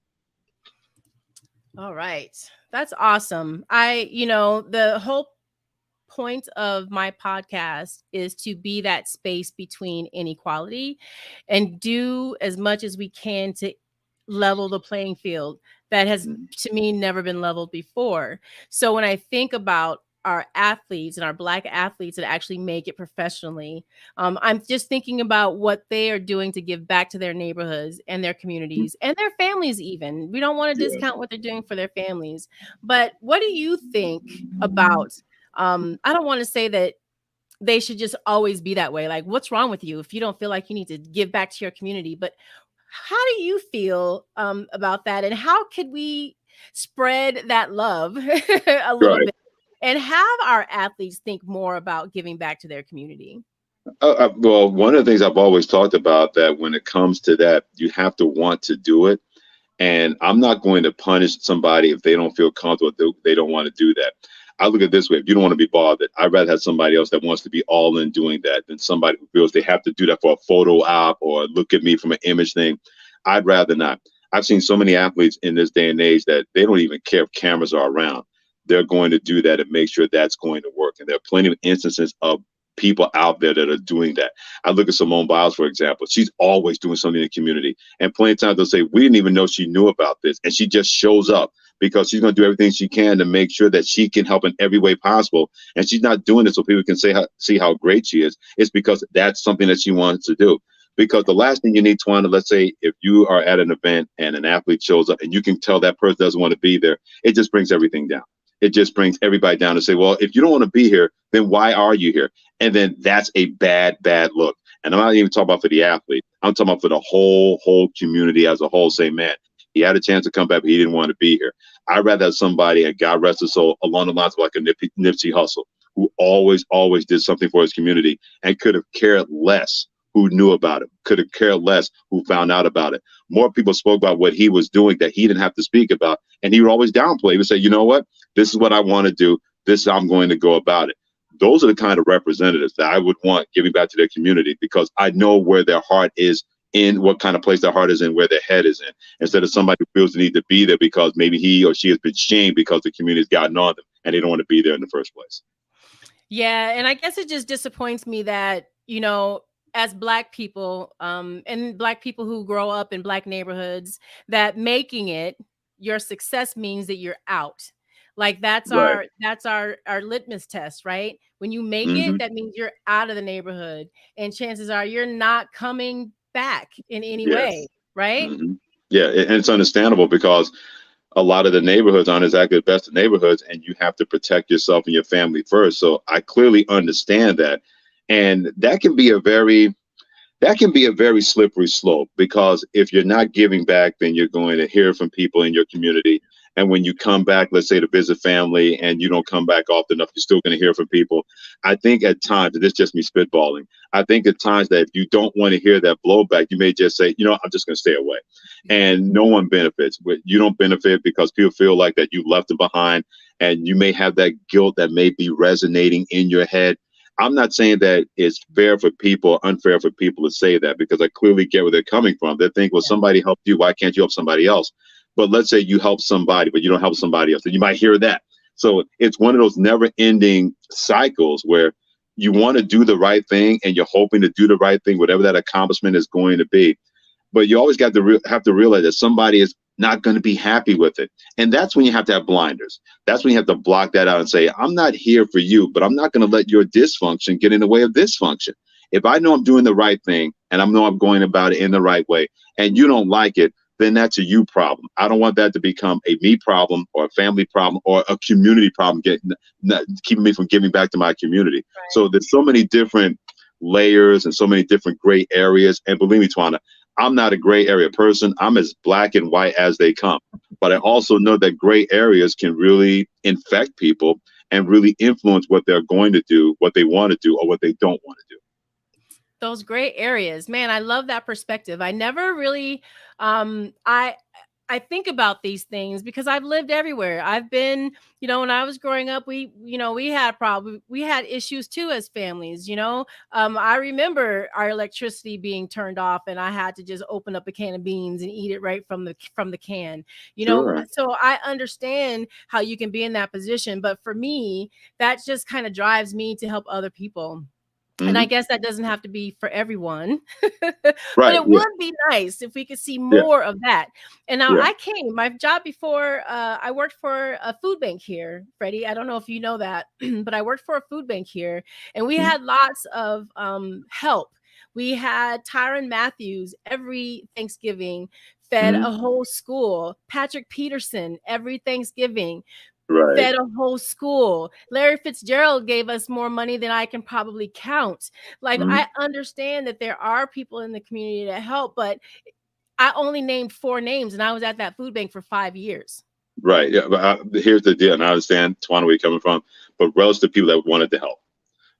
A: All right. That's awesome. The whole point of my podcast is to be that space between inequality and do as much as we can to level the playing field that has, to me, never been leveled before. So when I think about our athletes and our Black athletes that actually make it professionally, I'm just thinking about what they are doing to give back to their neighborhoods and their communities and their families. Even we don't want to discount what they're doing for their families, but what do you think about I don't want to say that they should just always be that way. Like, what's wrong with you if you don't feel like you need to give back to your community? But how do you feel about that? And how could we spread that love a little bit and have our athletes think more about giving back to their community?
B: Well, one of the things I've always talked about that when it comes to that, you have to want to do it. And I'm not going to punish somebody if they don't feel comfortable, they don't want to do that. I look at it this way. If you don't want to be bothered, I'd rather have somebody else that wants to be all in doing that than somebody who feels they have to do that for a photo op or look at me from an image thing. I'd rather not. I've seen so many athletes in this day and age that they don't even care if cameras are around. They're going to do that and make sure that's going to work. And there are plenty of instances of people out there that are doing that. I look at Simone Biles, for example. She's always doing something in the community. And plenty of times they'll say, we didn't even know she knew about this. And she just shows up because she's going to do everything she can to make sure that she can help in every way possible. And she's not doing it so people can see how great she is. It's because that's something that she wants to do. Because the last thing you need, Tawana, let's say if you are at an event and an athlete shows up and you can tell that person doesn't want to be there, it just brings everything down. It just brings everybody down to say, well, if you don't want to be here, then why are you here? And then that's a bad look. And I'm not even talking about for the athlete. I'm talking about for the whole community as a whole. Say, man, he had a chance to come back, but he didn't want to be here. I'd rather have somebody, and God rest his soul, along the lines of like a Nipsey Hussle, who always did something for his community and could have cared less who knew about it, could have cared less who found out about it. More people spoke about what he was doing that he didn't have to speak about. And he would always downplay. He would say, you know what? This is what I want to do. This is how I'm going to go about it. Those are the kind of representatives that I would want giving back to their community because I know where their heart is in, what kind of place their heart is in, where their head is in, instead of somebody who feels the need to be there because maybe he or she has been shamed because the community's gotten on them and they don't want to be there in the first place.
A: Yeah. And I guess it just disappoints me that, as Black people and Black people who grow up in Black neighborhoods, that making it your success means that you're out. Like that's
B: Right.
A: our litmus test, right? When you make
B: Hmm.
A: it, that means you're out of the neighborhood, and chances are you're not coming back in any way,
B: Yes.
A: right?
B: Hmm. Yeah, and it's understandable because a lot of the neighborhoods aren't exactly the best of neighborhoods, and you have to protect yourself and your family first. So I clearly understand that, and that can be a very slippery slope, because if you're not giving back, then you're going to hear from people in your community. And when you come back, let's say to visit family, and you don't come back often enough, you're still going to hear from people. I think at times, and this is just me spitballing, I think at times that if you don't want to hear that blowback, you may just say, I'm just going to stay away. And no one benefits. But you don't benefit because people feel like that you left them behind, and you may have that guilt that may be resonating in your head. I'm not saying that it's fair for people, unfair for people to say that, because I clearly get where they're coming from. They think, well, somebody helped you. Why can't you help somebody else? But let's say you help somebody, but you don't help somebody else. And you might hear that. So it's one of those never ending cycles where you want to do the right thing, and you're hoping to do the right thing, whatever that accomplishment is going to be. But you always got to have to realize that somebody is not going to be happy with it. And that's when you have to have blinders. That's when you have to block that out and say, I'm not here for you, but I'm not going to let your dysfunction get in the way of this function. If I know I'm doing the right thing, and I know I'm going about it in the right way, and you don't like it, then that's a you problem. I don't want that to become a me problem or a family problem or a community problem, keeping me from giving back to my community.
A: Right.
B: So there's so many different layers and so many different gray areas. And believe me, Twana, I'm not a gray area person. I'm as black and white as they come. But I also know that gray areas can really infect people and really influence what they're going to do, what they want to do, or what they don't want to do.
A: Those gray areas, man, I love that perspective. I never really, I think about these things because I've lived everywhere. I've been, when I was growing up, we had issues too as families. I remember our electricity being turned off, and I had to just open up a can of beans and eat it right from the can.
B: Sure.
A: So I understand how you can be in that position, but for me, that just kind of drives me to help other people. And I guess that doesn't have to be for everyone, but
B: Right.
A: it would be nice if we could see more of that. And now my job before, I worked for a food bank here, Freddie. I don't know if you know that, but I worked for a food bank here, and we had lots of help. We had Tyron Matthews every Thanksgiving fed a whole school. Patrick Peterson every Thanksgiving.
B: Right.
A: Fed a whole school. Larry Fitzgerald gave us more money than I can probably count. Like, I understand that there are people in the community that help, but I only named 4 names, and I was at that food bank for 5 years.
B: Right. Yeah. But here's the deal, and I understand, Twana, where you're coming from, but relative to people that wanted to help,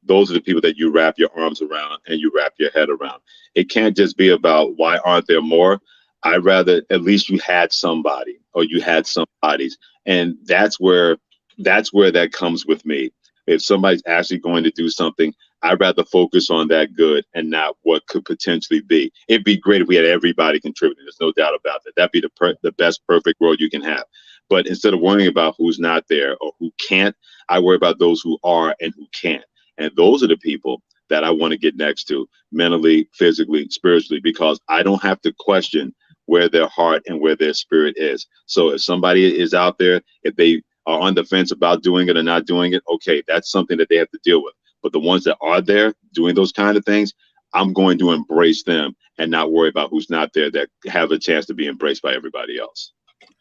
B: those are the people that you wrap your arms around and you wrap your head around. It can't just be about why aren't there more. I'd rather at least you had somebody, or you had somebody's. And that's where that comes with me. If somebody's actually going to do something, I'd rather focus on that good and not what could potentially be. It'd be great if we had everybody contributing. There's no doubt about that. That'd be the best perfect world you can have. But instead of worrying about who's not there or who can't, I worry about those who are and who can't. And those are the people that I want to get next to, mentally, physically, spiritually, because I don't have to question where their heart and where their spirit is. So if somebody is out there, if they are on the fence about doing it or not doing it, okay, that's something that they have to deal with. But the ones that are there doing those kind of things, I'm going to embrace them and not worry about who's not there, that have a chance to be embraced by everybody else.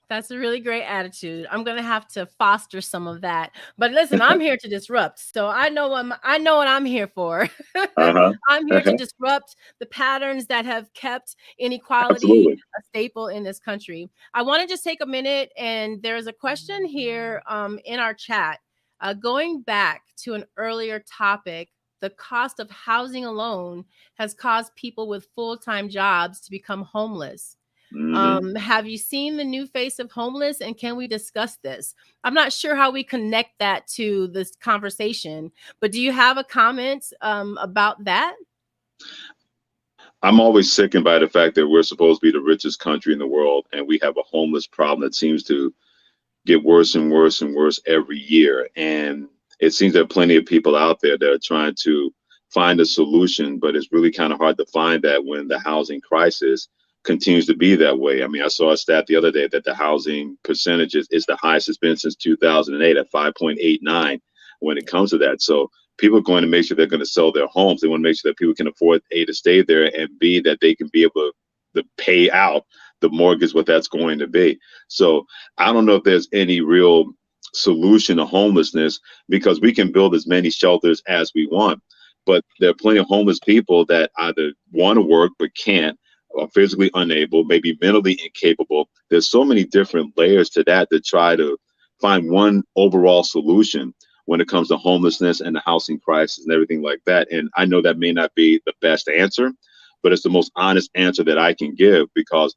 A: That's a really great attitude. I'm gonna have to foster some of that. But listen, I'm here to disrupt, so I know what I'm here for. I'm here to disrupt the patterns that have kept inequality a staple in this country. I want to just take a minute, and there's a question here in our chat. Going back to an earlier topic, the cost of housing alone has caused people with full-time jobs to become homeless. Have you seen the new face of homeless, and can we discuss this? I'm not sure how we connect that to this conversation, but do you have a comment about that?
B: I'm always sickened by the fact that we're supposed to be the richest country in the world, and we have a homeless problem that seems to get worse and worse and worse every year. And it seems there are plenty of people out there that are trying to find a solution, but it's really kind of hard to find that when the housing crisis continues to be that way. I mean, I saw a stat the other day that the housing percentage is the highest it's been since 2008 at 5.89 when it comes to that. So people are going to make sure they're going to sell their homes. They want to make sure that people can afford, A, to stay there, and B, that they can be able to pay out the mortgage, what that's going to be. So I don't know if there's any real solution to homelessness, because we can build as many shelters as we want, but there are plenty of homeless people that either want to work but can't, or physically unable, maybe mentally incapable. There's so many different layers to that to try to find one overall solution when it comes to homelessness and the housing crisis and everything like that. And I know that may not be the best answer, but it's the most honest answer that I can give, because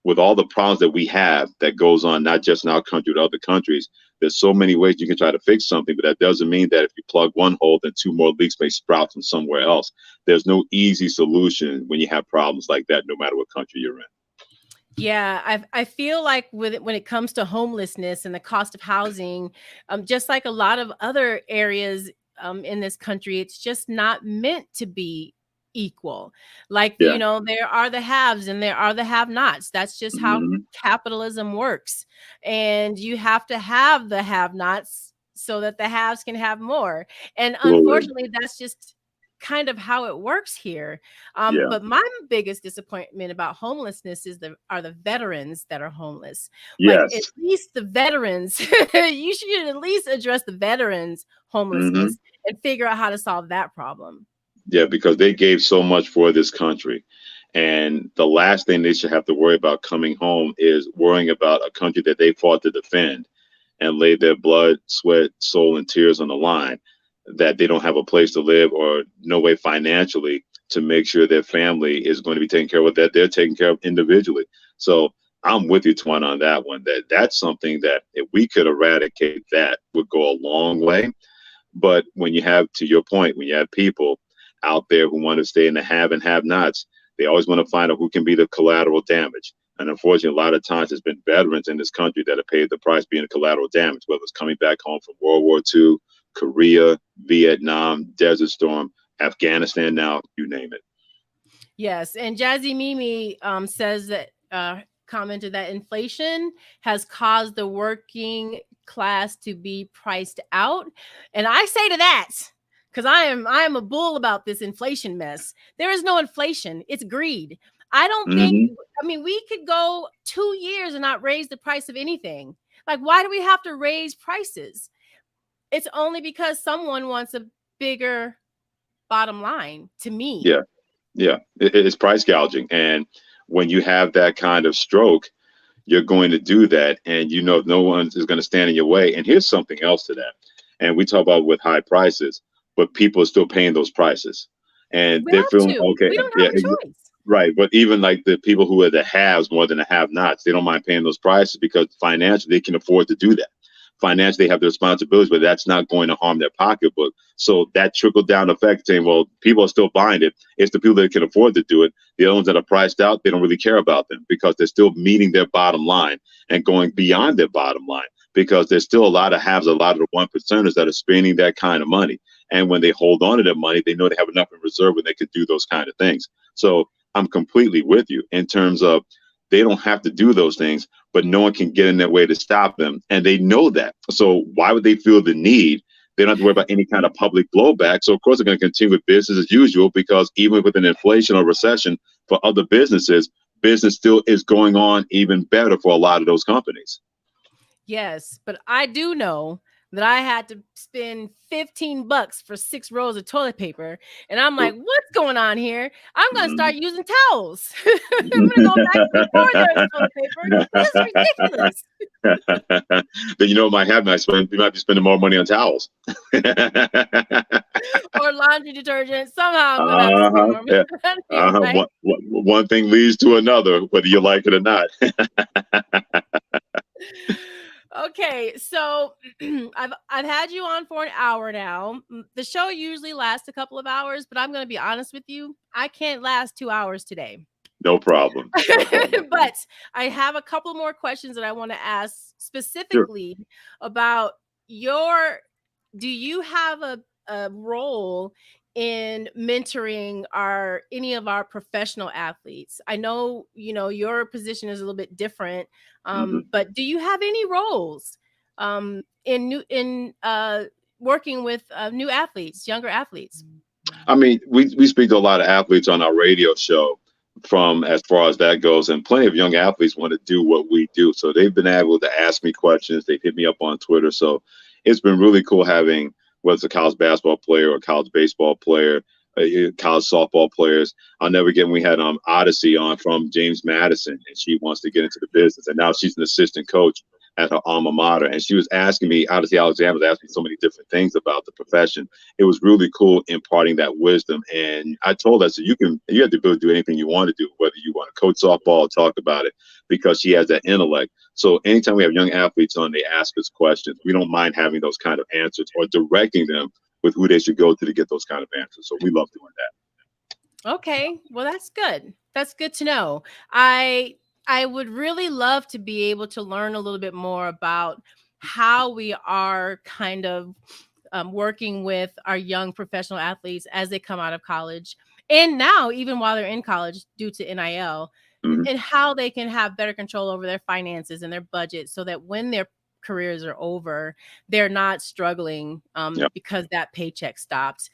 B: with all the problems that we have that goes on, not just in our country, but other countries, there's so many ways you can try to fix something, but that doesn't mean that if you plug one hole, then two more leaks may sprout from somewhere else. There's no easy solution when you have problems like that, no matter what country you're in.
A: Yeah, I feel like when it comes to homelessness and the cost of housing, just like a lot of other areas in this country, it's just not meant to be equal. Like,
B: Yeah.
A: there are the haves and there are the have-nots. That's just how capitalism works. And you have to have the have-nots so that the haves can have more. And unfortunately, that's just kind of how it works here. But my biggest disappointment about homelessness are the veterans that are homeless.
B: Yes.
A: Like, at least the veterans, you should at least address the veterans' homelessness and figure out how to solve that problem.
B: Yeah, because they gave so much for this country. And the last thing they should have to worry about coming home is worrying about a country that they fought to defend and laid their blood, sweat, soul, and tears on the line, that they don't have a place to live or no way financially to make sure their family is going to be taken care of, that they're taken care of individually. So I'm with you, Twan, on that one. That's something that if we could eradicate, that would go a long way. But when you have, to your point, when you have people out there who want to stay in the have and have nots, they always want to find out who can be the collateral damage. And unfortunately, a lot of times it's been veterans in this country that have paid the price being a collateral damage, whether it's coming back home from World War II, Korea, Vietnam, Desert Storm, Afghanistan, now, you name it.
A: Yes. And Jazzy Mimi says that, commented that inflation has caused the working class to be priced out. And I say to that, because I am a bull about this inflation mess. There is no inflation. It's greed. I don't think, we could go 2 years and not raise the price of anything. Like, why do we have to raise prices? It's only because someone wants a bigger bottom line, to me.
B: Yeah. It's price gouging. And when you have that kind of stroke, you're going to do that. And no one is going to stand in your way. And here's something else to that. And we talk about with high prices, but people are still paying those prices. And they're feeling okay.
A: We don't have a choice.
B: Right. But even like the people who are the haves more than the have-nots, they don't mind paying those prices because financially they can afford to do that. Financially, they have the responsibilities, but that's not going to harm their pocketbook. So that trickle-down effect saying, well, people are still buying it. It's the people that can afford to do it. The other ones that are priced out, they don't really care about them because they're still meeting their bottom line and going beyond their bottom line, because there's still a lot of haves, a lot of the 1%ers that are spending that kind of money. And when they hold on to their money, they know they have enough in reserve when they could do those kind of things. So I'm completely with you in terms of they don't have to do those things, but no one can get in their way to stop them. And they know that. So why would they feel the need? They don't have to worry about any kind of public blowback. So, of course, they're going to continue with business as usual, because even with an inflation or recession for other businesses, business still is going on even better for a lot of those companies.
A: Yes, but I do know that I had to spend $15 for 6 rolls of toilet paper. And I'm like, what's going on here? I'm going to start using towels. I'm going to go back to the toilet paper. This is ridiculous.
B: Then you might have you might be spending more money on towels.
A: Or laundry detergent. Somehow I'm going to have to spend more money.
B: One thing leads to another, whether you like it or not.
A: Okay, so I've had you on for an hour now. The show usually lasts a couple of hours, but I'm going to be honest with you. I can't last 2 hours today.
B: No problem.
A: But I have a couple more questions that I want to ask specifically about do you have a role in mentoring any of our professional athletes? I know, your position is a little bit different, but do you have any roles in working with new athletes, younger athletes?
B: I mean, we speak to a lot of athletes on our radio show from as far as that goes, and plenty of young athletes want to do what we do. So they've been able to ask me questions. They've hit me up on Twitter. So it's been really cool having, whether it's a college basketball player or a college baseball player, college softball players. I'll never forget when we had Odyssey on from James Madison, and she wants to get into the business. And now she's an assistant coach at her alma mater. And she was asking me, Odyssey Alexander was asking so many different things about the profession. It was really cool imparting that wisdom. And I told her, so you have the ability to do anything you want to do, whether you want to coach softball or talk about it, because she has that intellect. So anytime we have young athletes on, they ask us questions. We don't mind having those kind of answers or directing them with who they should go to get those kind of answers. So we love doing that.
A: Okay. Well, that's good. That's good to know. I would really love to be able to learn a little bit more about how we are kind of working with our young professional athletes as they come out of college, and now even while they're in college due to NIL, and how they can have better control over their finances and their budget, so that when their careers are over, they're not struggling because that paycheck stopped.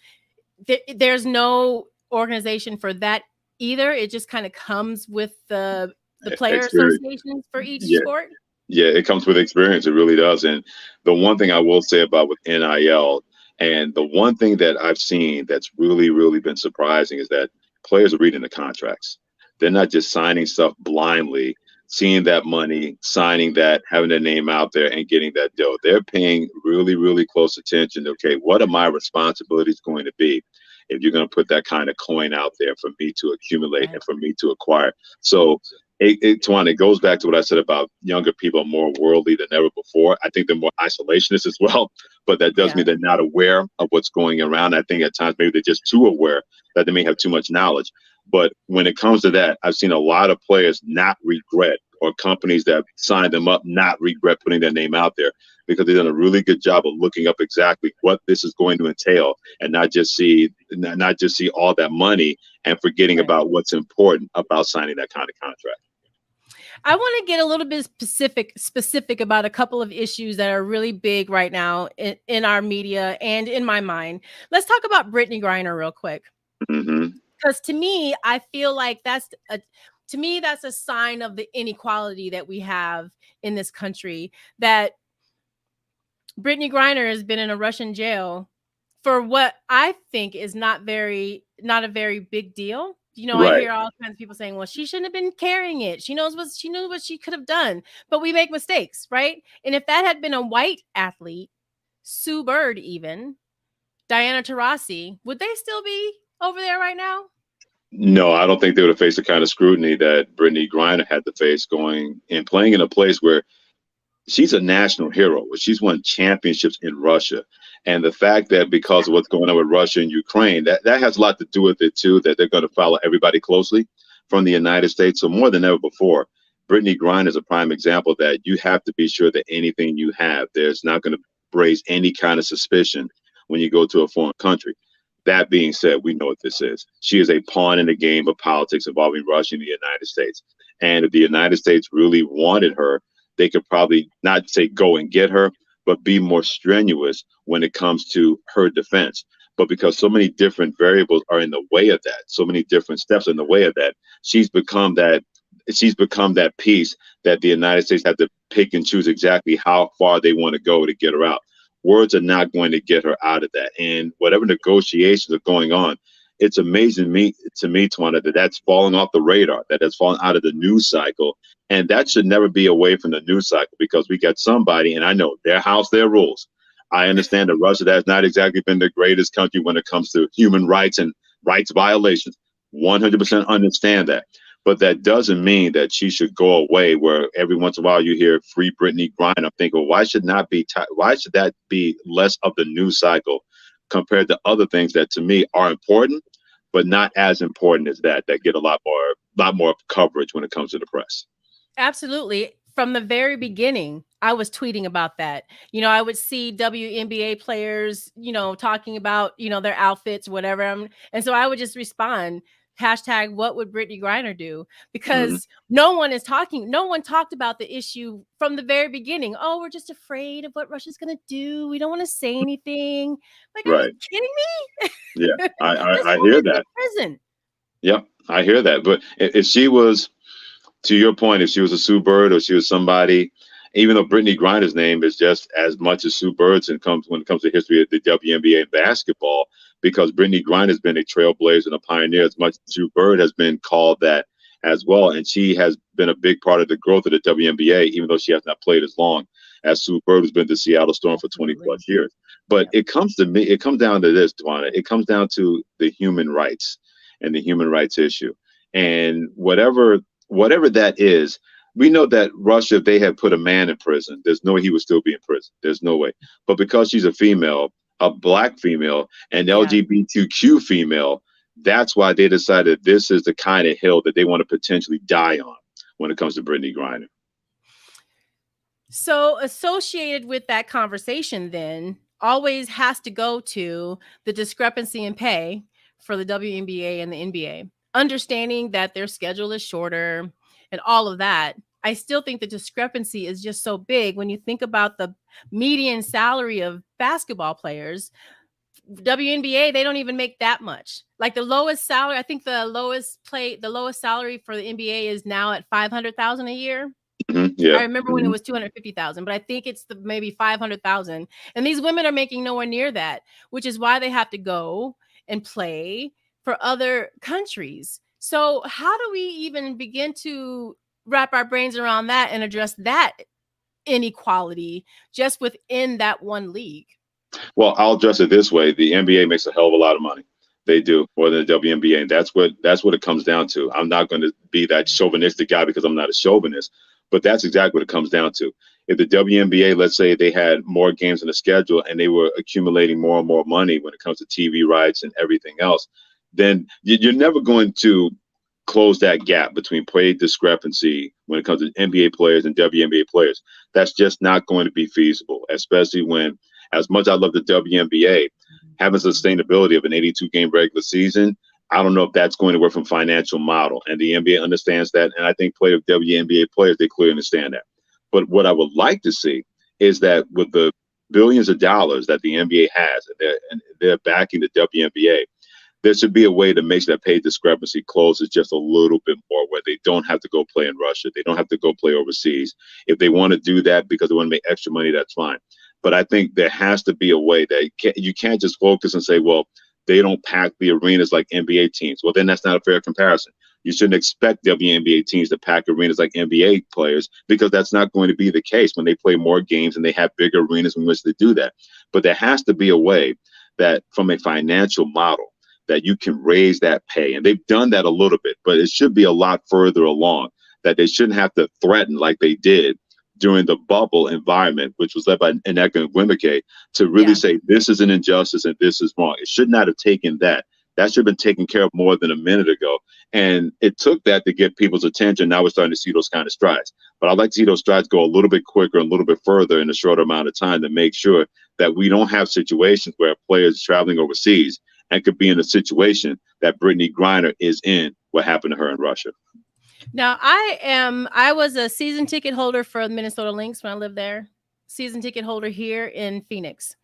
A: There's no organization for that either. It just kind of comes with the player associations for each sport.
B: Yeah, it comes with experience. It really does. And the one thing I will say about with NIL, and the one thing that I've seen that's really, really been surprising, is that players are reading the contracts. They're not just signing stuff blindly, seeing that money, signing that, having their name out there and getting that deal. They're paying really, really close attention. Okay, what are my responsibilities going to be if you're going to put that kind of coin out there for me to accumulate and for me to acquire? So Tawana, it goes back to what I said about younger people are more worldly than ever before. I think they're more isolationist as well, but that does mean they're not aware of what's going around. I think at times maybe they're just too aware that they may have too much knowledge. But when it comes to that, I've seen a lot of players not regret, or companies that signed them up not regret putting their name out there, because they've done a really good job of looking up exactly what this is going to entail, and not just see all that money and forgetting about what's important about signing that kind of contract.
A: I want to get a little bit specific about a couple of issues that are really big right now in our media and in my mind. Let's talk about Brittany Griner real quick. Because to me, I feel like that's a sign of the inequality that we have in this country, that Brittany Griner has been in a Russian jail for what I think is not a very big deal. I hear all kinds of people saying, well, she shouldn't have been carrying it. She knew what she could have done. But we make mistakes, right? And if that had been a white athlete, Sue Bird even, Diana Taurasi, would they still be over there right now?
B: No, I don't think they would have faced the kind of scrutiny that Brittany Griner had to face going and playing in a place where she's a national hero. She's won championships in Russia. And the fact that because of what's going on with Russia and Ukraine, that has a lot to do with it, too, that they're going to follow everybody closely from the United States. So more than ever before, Brittany Griner is a prime example that you have to be sure that anything you have, there's not going to raise any kind of suspicion when you go to a foreign country. That being said, we know what this is. She is a pawn in the game of politics involving Russia and the United States. And if the United States really wanted her, they could probably not say go and get her, but be more strenuous when it comes to her defense. But because so many different variables are in the way of that, so many different steps in the way of that, she's become that piece that the United States have to pick and choose exactly how far they want to go to get her out. Words are not going to get her out of that. And whatever negotiations are going on, it's amazing to me, Tawana, that that's falling off the radar, that has fallen out of the news cycle. And that should never be away from the news cycle, because we got somebody, and I know their house, their rules. I understand that Russia has not exactly been the greatest country when it comes to human rights and rights violations. 100% understand that. But that doesn't mean that she should go away, where every once in a while you hear free Brittany Griner. I'm thinking, why should that be less of the news cycle compared to other things that to me are important, but not as important as that get a lot more coverage when it comes to the press?
A: Absolutely. from the very beginning, I was tweeting about that. I would see WNBA players, talking about, their outfits, whatever. And so I would just respond, hashtag, what would Brittany Griner do? Because no one talked about the issue from the very beginning. Oh, we're just afraid of what Russia's going to do. We don't want to say anything. Like, are you kidding me?
B: Yeah, I hear that.
A: Prison.
B: Yep, I hear that. But if she was, to your point, if she was a Sue Bird or she was somebody, even though Brittany Griner's name is just as much as Sue Bird's when it comes to history of the WNBA and basketball, because Brittany Griner has been a trailblazer and a pioneer as much as Sue Bird has been called that as well. And she has been a big part of the growth of the WNBA, even though she has not played as long as Sue Bird, who's been to Seattle Storm for 20 plus years. But it comes down to this, Dwana. It comes down to the human rights and the human rights issue. And whatever that is, we know that Russia, if they had put a man in prison, there's no way he would still be in prison. There's no way. But because she's a female, a black female, and LGBTQ female, that's why they decided this is the kind of hill that they want to potentially die on when it comes to Brittany Griner.
A: So associated with that conversation then always has to go to the discrepancy in pay for the WNBA and the NBA. Understanding that their schedule is shorter and all of that, I still think the discrepancy is just so big when you think about the median salary of basketball players. WNBA, they don't even make that much. Like the lowest salary, I think the lowest salary for the NBA is now at $500,000 a year.
B: Yeah.
A: I remember when it was $250,000, but I think it's maybe $500,000. And these women are making nowhere near that, which is why they have to go and play for other countries. So how do we even begin to wrap our brains around that and address that inequality just within that one league?
B: Well, I'll address it this way. The NBA makes a hell of a lot of money. They do, more than the WNBA. And that's what it comes down to. I'm not going to be that chauvinistic guy because I'm not a chauvinist, but that's exactly what it comes down to. If the WNBA, let's say they had more games in the schedule and they were accumulating more and more money when it comes to TV rights and everything else, then you're never going to close that gap between pay discrepancy when it comes to NBA players and WNBA players. That's just not going to be feasible, especially when, as much as I love the WNBA, having sustainability of an 82-game regular season, I don't know if that's going to work from financial model. And the NBA understands that. And I think WNBA players, they clearly understand that. But what I would like to see is that with the billions of dollars that the NBA has, and they're backing the WNBA, there should be a way to make that pay discrepancy closes just a little bit more, where they don't have to go play in Russia. They don't have to go play overseas. If they want to do that because they want to make extra money, that's fine. But I think there has to be a way that you can't just focus and say, well, they don't pack the arenas like NBA teams. Well, then that's not a fair comparison. You shouldn't expect WNBA teams to pack arenas like NBA players, because that's not going to be the case when they play more games and they have bigger arenas in which to do that. But there has to be a way that from a financial model that you can raise that pay. And they've done that a little bit, but it should be a lot further along, that they shouldn't have to threaten like they did during the bubble environment, which was led by Nneka Nwemeke, to really say this is an injustice and this is wrong. It should not have taken that. That should have been taken care of more than a minute ago. And it took that to get people's attention. Now we're starting to see those kind of strides. But I'd like to see those strides go a little bit quicker, a little bit further in a shorter amount of time, to make sure that we don't have situations where players traveling overseas and could be in a situation that Brittany Griner is in, what happened to her in Russia.
A: Now, I was a season ticket holder for the Minnesota Lynx when I lived there. Season ticket holder here in Phoenix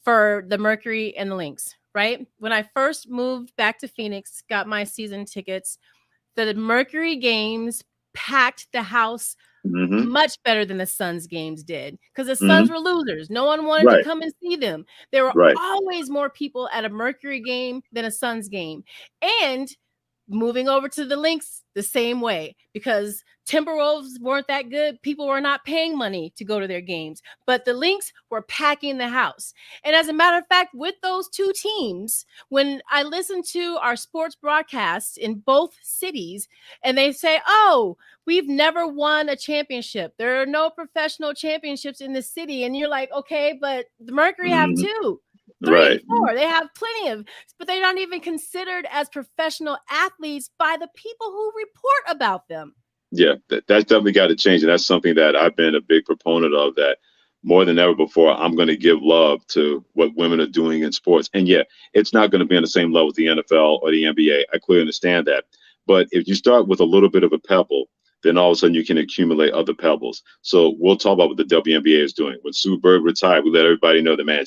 A: for the Mercury and the Lynx, right? When I first moved back to Phoenix, got my season tickets, the Mercury games packed the house much better than the Suns games did, because the Suns were losers. No one wanted to come and see them. There were always more people at a Mercury game than a Suns game. And moving over to the Lynx the same way, because Timberwolves weren't that good. People were not paying money to go to their games, but the Lynx were packing the house. And as a matter of fact, with those two teams, when I listen to our sports broadcasts in both cities and they say, oh, we've never won a championship, there are no professional championships in the city. And you're like, okay, but the Mercury have two. 3, 4. They have plenty of, but they're not even considered as professional athletes by the people who report about them.
B: Yeah, that's definitely got to change. And that's something that I've been a big proponent of, that more than ever before, I'm going to give love to what women are doing in sports. And yeah, it's not going to be on the same level as the NFL or the NBA. I clearly understand that. But if you start with a little bit of a pebble, then all of a sudden you can accumulate other pebbles. So we'll talk about what the WNBA is doing. When Sue Bird retired, we let everybody know that, man,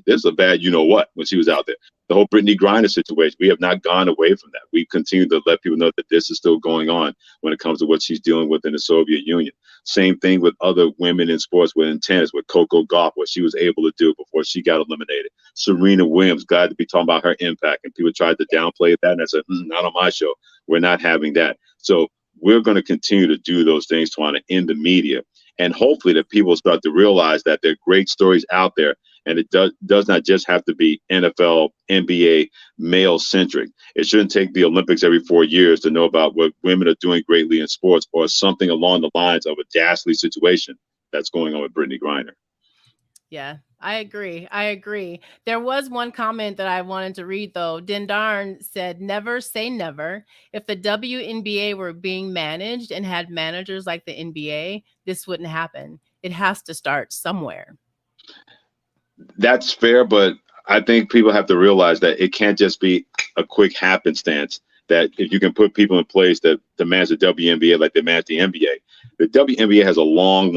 B: there's a bad you-know-what when she was out there. The whole Brittany Griner situation, we have not gone away from that. We continue to let people know that this is still going on when it comes to what she's dealing with in the Soviet Union. Same thing with other women in sports, within tennis, with Coco Gauff, what she was able to do before she got eliminated. Serena Williams, glad to be talking about her impact. And people tried to downplay that. And I said, not on my show. We're not having that. So we're going to continue to do those things to want to end the media. And hopefully that people start to realize that there are great stories out there. And it does not just have to be NFL, NBA, male-centric. It shouldn't take the Olympics every 4 years to know about what women are doing greatly in sports, or something along the lines of a ghastly situation that's going on with Brittany Griner.
A: Yeah, I agree. There was one comment that I wanted to read, though. Dendarn said, never say never. If the WNBA were being managed and had managers like the NBA, this wouldn't happen. It has to start somewhere.
B: That's fair, but I think people have to realize that it can't just be a quick happenstance, that if you can put people in place that manage the WNBA like they manage the NBA. The WNBA has a long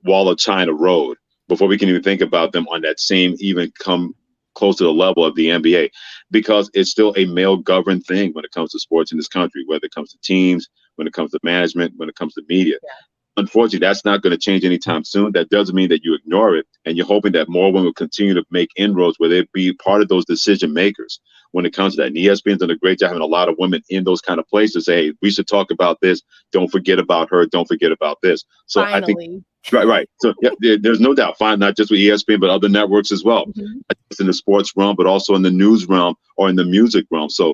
B: wall of China road before we can even think about them on that same, even come close to the level of the NBA, because it's still a male-governed thing when it comes to sports in this country, whether it comes to teams, when it comes to management, when it comes to media. Yeah. Unfortunately, that's not going to change anytime soon. That doesn't mean that you ignore it, and you're hoping that more women will continue to make inroads where they be part of those decision makers when it comes to that. And ESPN's done a great job having a lot of women in those kind of places. Say, hey, we should talk about this. Don't forget about her. Don't forget about this. So
A: finally.
B: I think right. So yeah, there's no doubt. Fine, not just with ESPN, but other networks as well. Mm-hmm. Not just in the sports realm, but also in the news realm or in the music realm. So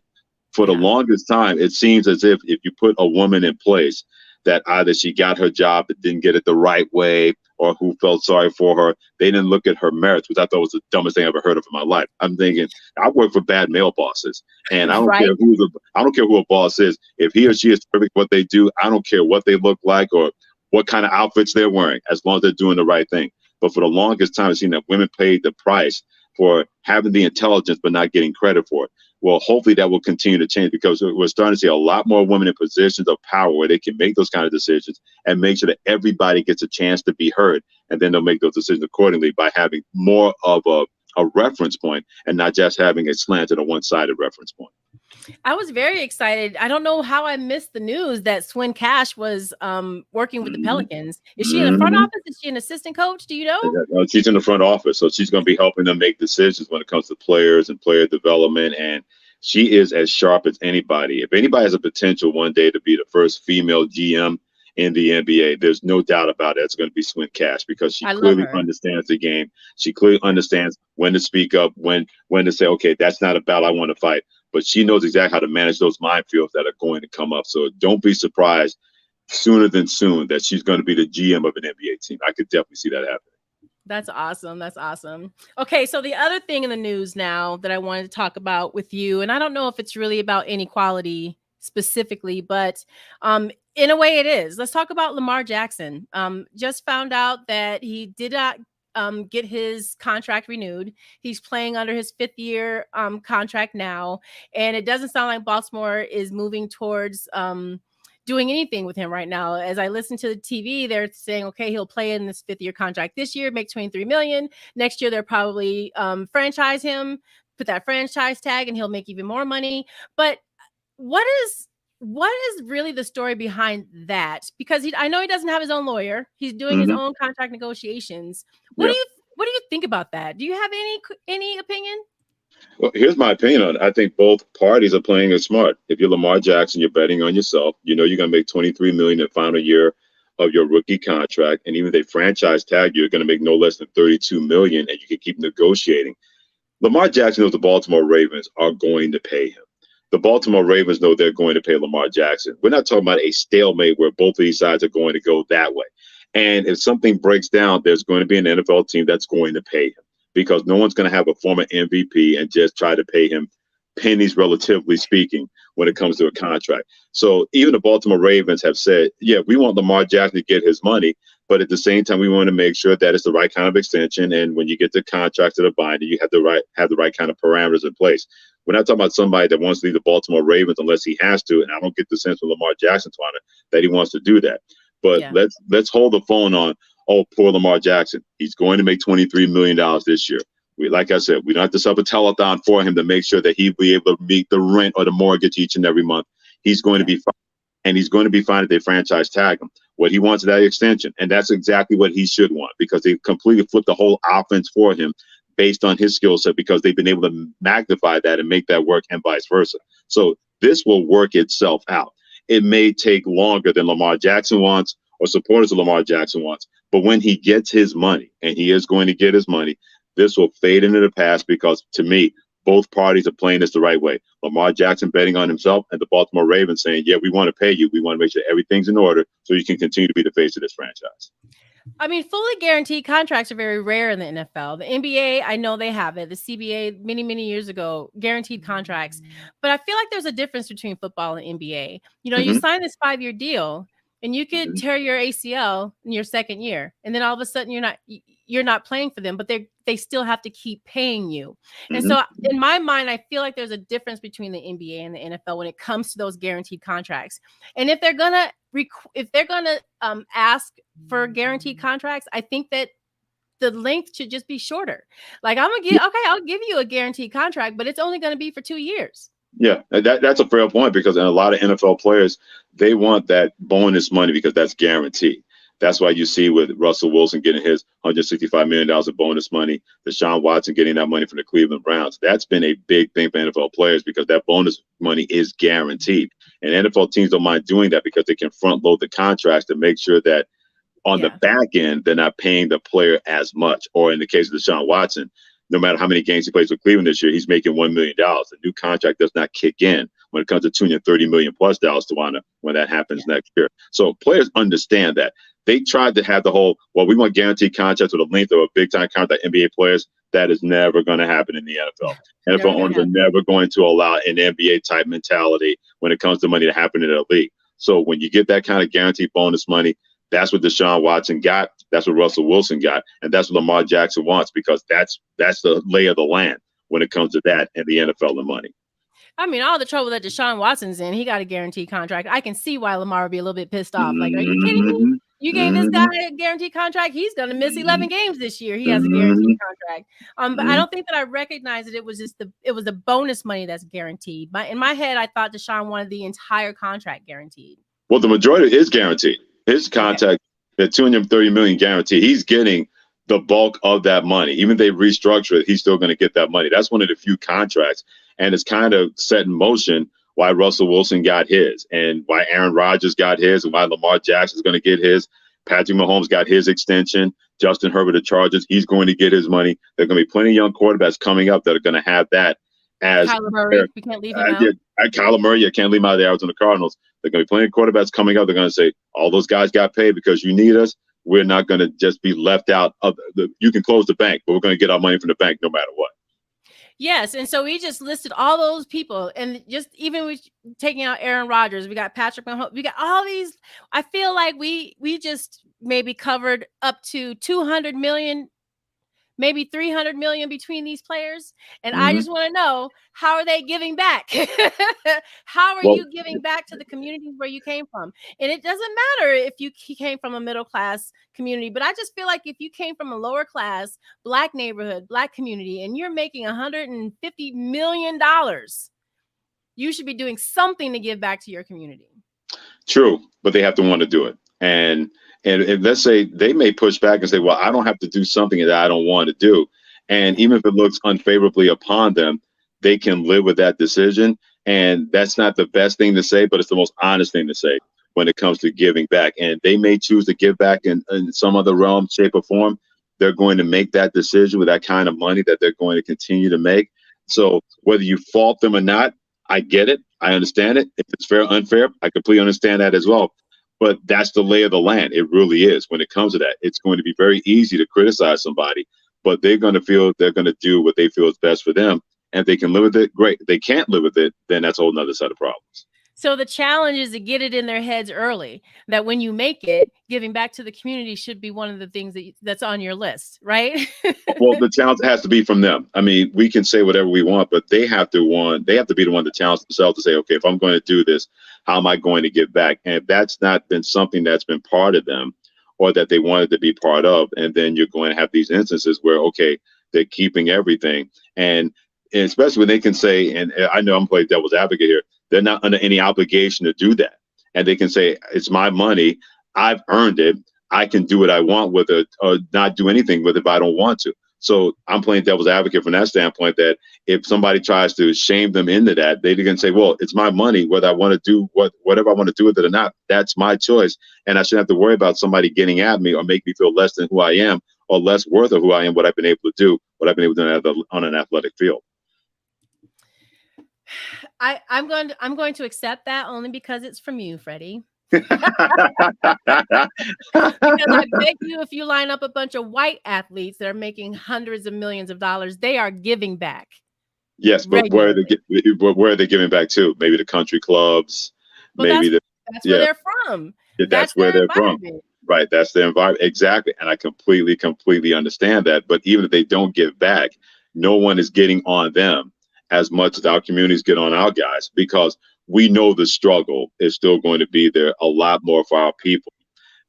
B: for the longest time, it seems as if you put a woman in place, that either she got her job but didn't get it the right way, or who felt sorry for her, they didn't look at her merits, which I thought was the dumbest thing I ever heard of in my life. I'm thinking, I work for bad male bosses, and I don't care who a boss is. If he or she is perfect what they do, I don't care what they look like or what kind of outfits they're wearing, as long as they're doing the right thing. But for the longest time, I've seen that women paid the price for having the intelligence but not getting credit for it. Well, hopefully that will continue to change, because we're starting to see a lot more women in positions of power where they can make those kind of decisions and make sure that everybody gets a chance to be heard. And then they'll make those decisions accordingly by having more of a reference point and not just having a slanted or one-sided reference point.
A: I was very excited. I don't know how I missed the news that Swin Cash was working with the Pelicans. Is she in the front office? Is she an assistant coach? Do you know?
B: No, she's in the front office. So she's going to be helping them make decisions when it comes to players and player development. And she is as sharp as anybody. If anybody has a potential one day to be the first female GM in the NBA, there's no doubt about it. It's going to be Swin Cash, because she clearly understands the game. She clearly understands when to speak up, when to say, okay, that's not a battle I want to fight. But she knows exactly how to manage those minefields that are going to come up. So don't be surprised sooner than soon that she's going to be the GM of an NBA team. I could definitely see that happening.
A: That's awesome. Okay, so the other thing in the news now that I wanted to talk about with you, and I don't know if it's really about inequality specifically, but in a way it is. Let's talk about Lamar Jackson. Just found out that he did not get his contract renewed. He's playing under his 5th year contract now, and it doesn't sound like Baltimore is moving towards doing anything with him right now. As I listen to the TV, they're saying, okay, he'll play in this 5th year contract this year, make $23 million. Next year, they'll probably franchise him, put that franchise tag, and he'll make even more money. But what is really the story behind that? Because I know he doesn't have his own lawyer. He's doing his own contract negotiations. What do you think about that? Do you have any opinion?
B: Well, here's my opinion on it. I think both parties are playing it smart. If you're Lamar Jackson, you're betting on yourself. You know you're going to make $23 million in the final year of your rookie contract. And even if they franchise tag you, you're going to make no less than $32 million, and you can keep negotiating. Lamar Jackson knows the Baltimore Ravens are going to pay him. The Baltimore Ravens know they're going to pay Lamar Jackson. We're not talking about a stalemate where both of these sides are going to go that way. And if something breaks down, there's going to be an NFL team that's going to pay him, because no one's going to have a former MVP and just try to pay him pennies, relatively speaking, when it comes to a contract. So even the Baltimore Ravens have said, yeah, we want Lamar Jackson to get his money, but at the same time, we want to make sure that it's the right kind of extension. And when you get the contract to the binder, you have the right kind of parameters in place. We're not talking about somebody that wants to leave the Baltimore Ravens unless he has to. And I don't get the sense from Lamar Jackson, Twana, that he wants to do that. But let's hold the phone on, oh, poor Lamar Jackson. He's going to make $23 million this year. Like I said, we don't have to set up a telethon for him to make sure that he'll be able to meet the rent or the mortgage each and every month. He's going to be fine. And he's going to be fine if they franchise tag him. What he wants is that extension. And that's exactly what he should want, because they completely flipped the whole offense for him based on his skill set, because they've been able to magnify that and make that work, and vice versa. So this will work itself out. It may take longer than Lamar Jackson wants or supporters of Lamar Jackson wants. But when he gets his money, and he is going to get his money, this will fade into the past, because to me, both parties are playing this the right way. Lamar Jackson betting on himself, and the Baltimore Ravens saying, yeah, we want to pay you. We want to make sure everything's in order so you can continue to be the face of this franchise.
A: I mean, fully guaranteed contracts are very rare in the NFL. The NBA, I know they have it. The CBA, many, many years ago, guaranteed contracts. But I feel like there's a difference between football and NBA. You know, you sign this 5-year deal, and you could tear your ACL in your second year, and then all of a sudden you're not playing for them, but they still have to keep paying you. And so in my mind, I feel like there's a difference between the NBA and the NFL when it comes to those guaranteed contracts. And if they're gonna ask for guaranteed contracts, I think that the length should just be shorter. Like, I'll give you a guaranteed contract, but it's only going to be for 2 years.
B: Yeah, that's a fair point, because a lot of NFL players, they want that bonus money because that's guaranteed. That's why you see with Russell Wilson getting his $165 million of bonus money, Deshaun Watson getting that money from the Cleveland Browns. That's been a big thing for NFL players, because that bonus money is guaranteed. And NFL teams don't mind doing that because they can front load the contracts to make sure that on the back end, they're not paying the player as much. Or in the case of Deshaun Watson, no matter how many games he plays with Cleveland this year, he's making $1 million. The new contract does not kick in when it comes to $230 million plus dollars, Tawana, when that happens next year. So players understand that. They tried to have the whole, well, we want guaranteed contracts with a length of a big-time contract. NBA players, that is never going to happen in the NFL. NFL owners are never going to allow an NBA-type mentality when it comes to money to happen in the league. So when you get that kind of guaranteed bonus money, that's what Deshaun Watson got. That's what Russell Wilson got. And that's what Lamar Jackson wants, because that's the lay of the land when it comes to that and the NFL and money.
A: I mean, all the trouble that Deshaun Watson's in, he got a guaranteed contract. I can see why Lamar would be a little bit pissed off. Like, are you kidding me? You gave this guy a guaranteed contract. He's going to miss 11 games this year. He has a guaranteed contract. But I don't think that I recognized that it was the bonus money that's guaranteed. In my head, I thought Deshaun wanted the entire contract guaranteed.
B: Well, the majority is guaranteed. His contract, the $230 million guaranteed, he's getting the bulk of that money. Even if they restructure it, he's still going to get that money. That's one of the few contracts. And it's kind of set in motion why Russell Wilson got his, and why Aaron Rodgers got his, and why Lamar Jackson is going to get his. Patrick Mahomes got his extension. Justin Herbert, the Chargers, he's going to get his money. There are going to be plenty of young quarterbacks coming up that are going to have that as
A: Kyler Murray. We can't leave him out.
B: Kyler Murray, I can't leave him out of the Arizona Cardinals. There are going to be plenty of quarterbacks coming up. They're going to say, all those guys got paid because you need us. We're not going to just be left out of you can close the bank, but we're going to get our money from the bank no matter what.
A: Yes, and so we just listed all those people, and just even with taking out Aaron Rodgers, we got Patrick Mahomes, we got all these. I feel like we just maybe covered up to 200 million, maybe 300 million between these players, and I just want to know, how are they giving back? How are you giving back to the communities where you came from? And it doesn't matter if you came from a middle class community, but I just feel like if you came from a lower class Black neighborhood, Black community, and you're making $150 million, you should be doing something to give back to your community.
B: True, but they have to want to do it. And let's say they may push back and say, well, I don't have to do something that I don't want to do. And even if it looks unfavorably upon them, they can live with that decision. And that's not the best thing to say, but it's the most honest thing to say when it comes to giving back. And they may choose to give back in some other realm, shape, or form. They're going to make that decision with that kind of money that they're going to continue to make. So whether you fault them or not, I get it. I understand it. If it's fair or unfair, I completely understand that as well. But that's the lay of the land. It really is. When it comes to that, it's going to be very easy to criticize somebody, but they're going to feel they're going to do what they feel is best for them. And if they can live with it, great. If they can't live with it, then that's a whole nother set of problems.
A: So the challenge is to get it in their heads early that when you make it, giving back to the community should be one of the things that's on your list, right?
B: Well, the challenge has to be from them. I mean, we can say whatever we want, but they have to be the one to challenge themselves to say, okay, if I'm going to do this, how am I going to give back? And if that's not been something that's been part of them or that they wanted to be part of, and then you're going to have these instances where, okay, they're keeping everything. And especially when they can say, and I know I'm playing devil's advocate here, they're not under any obligation to do that. And they can say, it's my money. I've earned it. I can do what I want with it or not do anything with it if I don't want to. So I'm playing devil's advocate from that standpoint, that if somebody tries to shame them into that, they can say, well, it's my money, whether I want to do whatever I want to do with it or not. That's my choice. And I shouldn't have to worry about somebody getting at me or make me feel less than who I am or less worth of who I am, what I've been able to do on an athletic field.
A: I'm going to accept that only because it's from you, Freddie. Because I bet you, if you line up a bunch of white athletes that are making hundreds of millions of dollars, they are giving back.
B: Yes, but where are they giving back to? Maybe the country clubs.
A: Well, maybe that's where they're from.
B: Yeah, that's where they're from. Right, that's their environment. Exactly, and I completely understand that. But even if they don't give back, no one is getting on them as much as our communities get on our guys, because we know the struggle is still going to be there a lot more for our people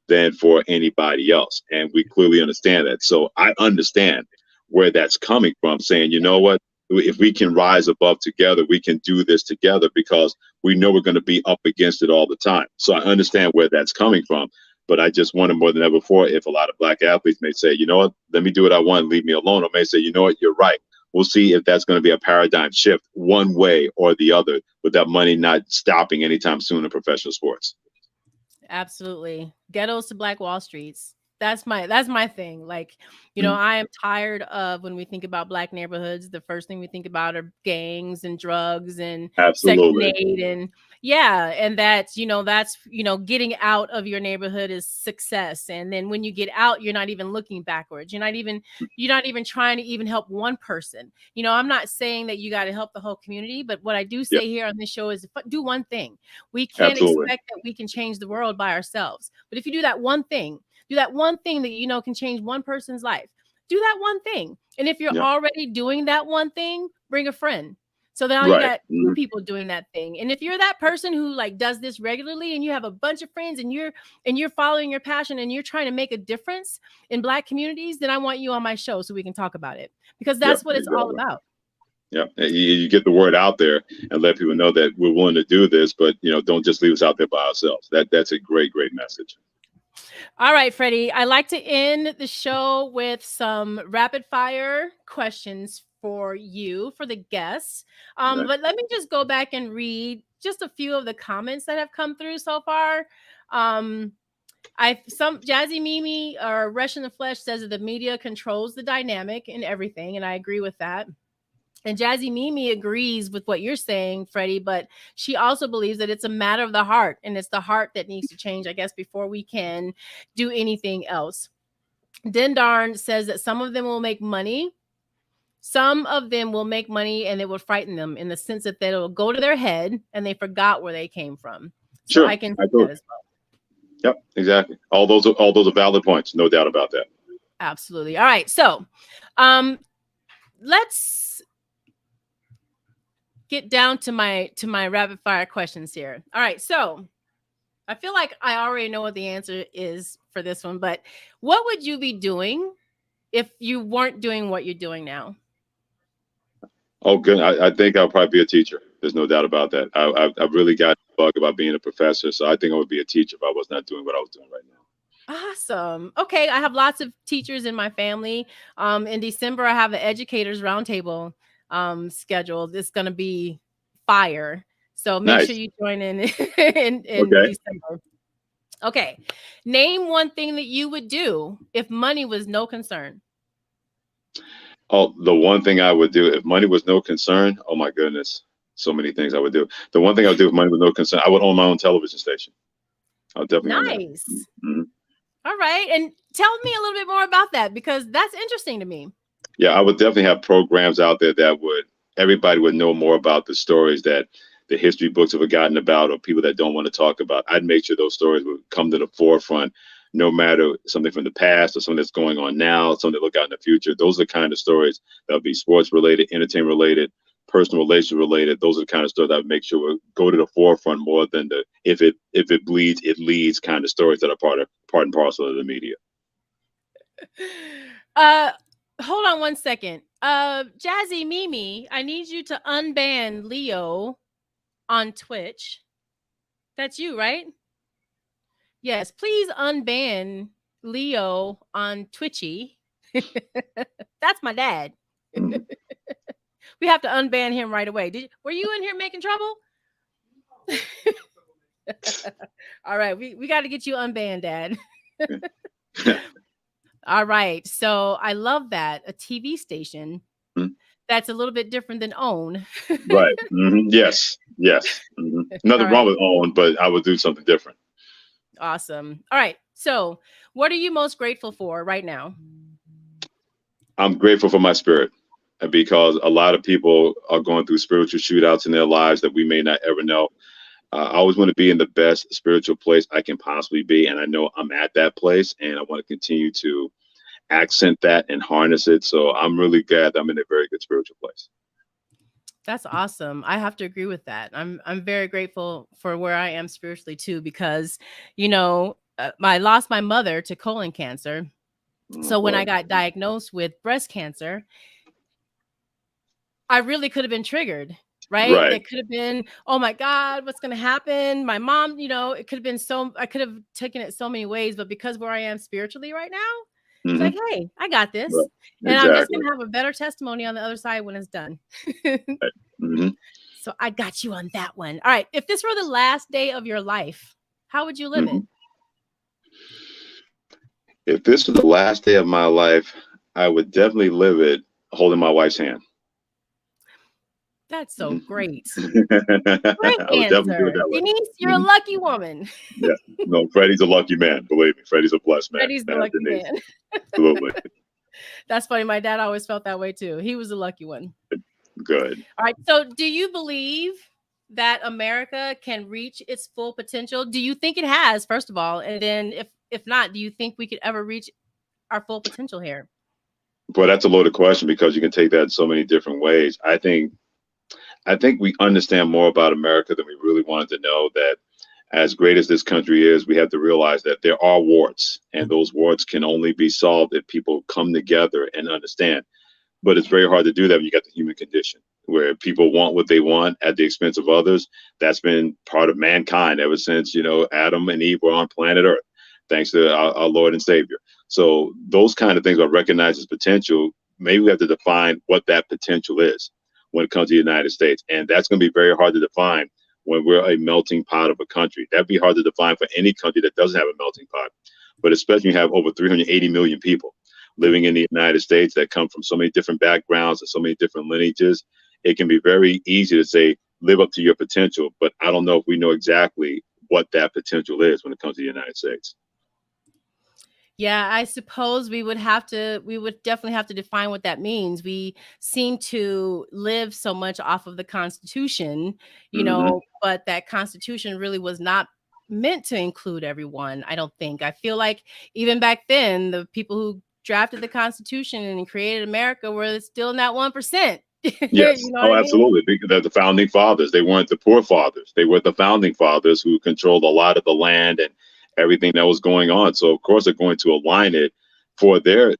B: than for anybody else. And we clearly understand that. So I understand where that's coming from, saying, you know what, if we can rise above together, we can do this together, because we know we're going to be up against it all the time. So I understand where that's coming from. But I just wonder more than ever before if a lot of Black athletes may say, you know what, let me do what I want, leave me alone. Or may say, you know what, you're right. We'll see if that's going to be a paradigm shift one way or the other, with that money not stopping anytime soon in professional sports.
A: Absolutely. Ghettos to Black Wall Streets. That's my thing. Like, you know, I am tired of, when we think about Black neighborhoods, the first thing we think about are gangs and drugs and Section 8 and and that's getting out of your neighborhood is success. And then when you get out, you're not even looking backwards. You're not even trying to even help one person. You know, I'm not saying that you got to help the whole community, but what I do say here on this show is do one thing. We can't expect that we can change the world by ourselves. But if you do that one thing that you know can change one person's life, do that one thing. And if you're already doing that one thing, bring a friend. So now you got two people doing that thing. And if you're that person who like does this regularly and you have a bunch of friends and you're following your passion and you're trying to make a difference in Black communities, then I want you on my show so we can talk about it, because that's what it's all about.
B: Yeah, you get the word out there and let people know that we're willing to do this, but don't just leave us out there by ourselves. That's a great message.
A: All right, Freddie, I like to end the show with some rapid fire questions for you, for the guests. But let me just go back and read just a few of the comments that have come through so far. Jazzy Mimi or Rush in the Flesh says that the media controls the dynamic in everything, and I agree with that. And Jazzy Mimi agrees with what you're saying, Freddie, but she also believes that it's a matter of the heart, and it's the heart that needs to change, I guess, before we can do anything else. Dendarn says that some of them will make money. Some of them will make money and it will frighten them in the sense that they'll go to their head and they forgot where they came from. So
B: sure,
A: I can see that as well.
B: Yep, exactly. All those are valid points. No doubt about that.
A: Absolutely. All right. So let's get down to my rapid fire questions here. All right. So I feel like I already know what the answer is for this one, but what would you be doing if you weren't doing what you're doing now?
B: Oh, good. I think I'll probably be a teacher. There's no doubt about that. I've really got a bug about being a professor. So I think I would be a teacher if I was not doing what I was doing right now.
A: Awesome. Okay. I have lots of teachers in my family. In December, I have an educators roundtable scheduled. It's going to be fire. So make sure you join in December. Okay. Name one thing that you would do if money was no concern.
B: Oh, the one thing I would do if money was no concern. Oh my goodness. So many things I would do. The one thing I would do if money was no concern, I would own my own television station. I would definitely own that.
A: Nice. Mm-hmm. All right. And tell me a little bit more about that, because that's interesting to me.
B: Yeah, I would definitely have programs out there that would everybody would know more about the stories that the history books have forgotten about, or people that don't want to talk about. I'd make sure those stories would come to the forefront, no matter something from the past or something that's going on now, something to look out in the future. Those are the kind of stories that'll be sports related, entertainment related, personal relationship related. Those are the kind of stories that would make sure we go to the forefront more than the if it bleeds, it leads kind of stories that are part and parcel of the media.
A: Hold on one second. Jazzy Mimi, I need you to unban Leo on Twitch. That's you, right? Yes, please unban Leo on Twitchy. That's my dad. We have to unban him right away. Were you in here making trouble? All right, we got to get you unbanned, Dad. All right, so I love that, a TV station that's a little bit different than OWN.
B: Right. Yes. Nothing wrong with OWN, but I would do something different.
A: Awesome. All right, so what are you most grateful for right now?
B: I'm grateful for my spirit, because a lot of people are going through spiritual shootouts in their lives that we may not ever know. I always want to be in the best spiritual place I can possibly be, and I know I'm at that place, and I want to continue to accent that and harness it. So I'm really glad that I'm in a very good spiritual place.
A: That's awesome. I have to agree with that. I'm very grateful for where I am spiritually too, because, you know, I lost my mother to colon cancer. So when I got diagnosed with breast cancer, I really could have been triggered, right? It could have been, oh my God, what's going to happen? My mom, you know, it could have been I could have taken it so many ways, but because where I am spiritually right now, it's like, hey, I got this. Right. And I'm just going to have a better testimony on the other side when it's done. So I got you on that one. All right. If this were the last day of your life, how would you live it?
B: If this was the last day of my life, I would definitely live it holding my wife's hand.
A: That's so great. Great answer. Denise, you're a lucky woman.
B: Yeah. No, Freddie's a lucky man. Believe me, Freddie's a blessed man.
A: Freddie's the lucky man.
B: Absolutely.
A: That's funny. My dad always felt that way too. He was a lucky one.
B: Good.
A: All right. So do you believe that America can reach its full potential? Do you think it has, first of all? And then if not, do you think we could ever reach our full potential here?
B: Well, that's a loaded question, because you can take that in so many different ways. I think we understand more about America than we really wanted to know. That as great as this country is, we have to realize that there are warts, and those warts can only be solved if people come together and understand. But it's very hard to do that when you got the human condition, where people want what they want at the expense of others. That's been part of mankind ever since, you know, Adam and Eve were on planet Earth, thanks to our Lord and Savior. So those kind of things are recognized as potential. Maybe we have to define what that potential is when it comes to the United States. And that's going to be very hard to define when we're a melting pot of a country. That'd be hard to define for any country that doesn't have a melting pot, but especially you have over 380 million people living in the United States that come from so many different backgrounds and so many different lineages. It can be very easy to say, live up to your potential, but I don't know if we know exactly what that potential is when it comes to the United States.
A: Yeah, I suppose we would definitely have to define what that means. We seem to live so much off of the Constitution, you know, but that Constitution really was not meant to include everyone, I don't think. I feel like even back then, the people who drafted the Constitution and created America were still in that 1%.
B: Yes. You know absolutely. Because they're the founding fathers. They weren't the poor fathers. They were the founding fathers who controlled a lot of the land and everything that was going on. So of course they're going to align it for their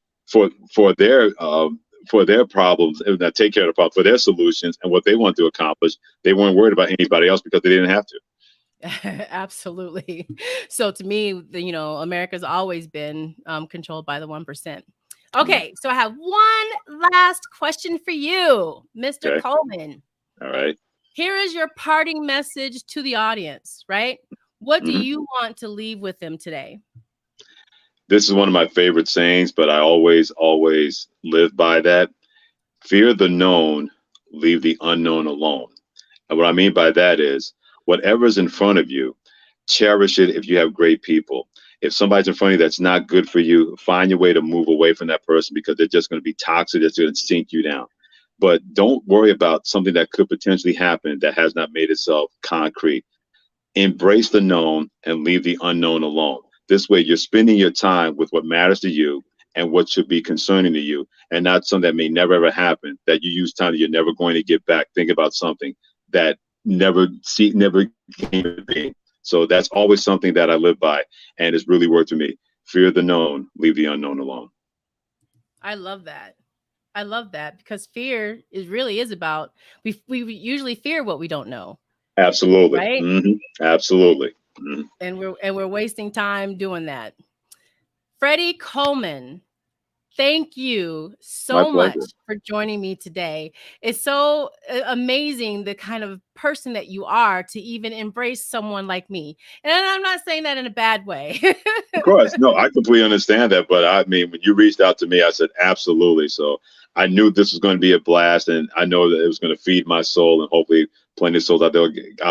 B: problems, and not take care of the problem, for their solutions and what they want to accomplish. They weren't worried about anybody else because they didn't have to.
A: Absolutely. So to me, you know, America's always been controlled by the 1%. Okay, so I have one last question for you, Mr. Coleman.
B: All right.
A: Here is your parting message to the audience, right? What do you want to leave with them today?
B: This is one of my favorite sayings, but I always live by that. Fear the known, leave the unknown alone. And what I mean by that is, whatever's in front of you, cherish it if you have great people. If somebody's in front of you that's not good for you, find your way to move away from that person, because they're just going to be toxic. It's going to sink you down. but don't worry about something that could potentially happen that has not made itself concrete. Embrace the known and leave the unknown alone. This way, you're spending your time with what matters to you and what should be concerning to you, and not something that may never ever happen, that you use time that you're never going to get back. Think about something that never came to be. So that's always something that I live by, and it's really worked for me. Fear the known, leave the unknown alone.
A: I love that. I love that, because fear really is about, we usually fear what we don't know.
B: Absolutely.
A: Right?
B: Mm-hmm. Absolutely. Mm-hmm.
A: And we're wasting time doing that. Freddie Coleman, thank you so much for joining me today. It's so amazing the kind of person that you are to even embrace someone like me. And I'm not saying that in a bad way.
B: Of course. No, I completely understand that. But I mean, when you reached out to me, I said, absolutely. So I knew this was going to be a blast, and I know that it was going to feed my soul, and hopefully plenty of souls out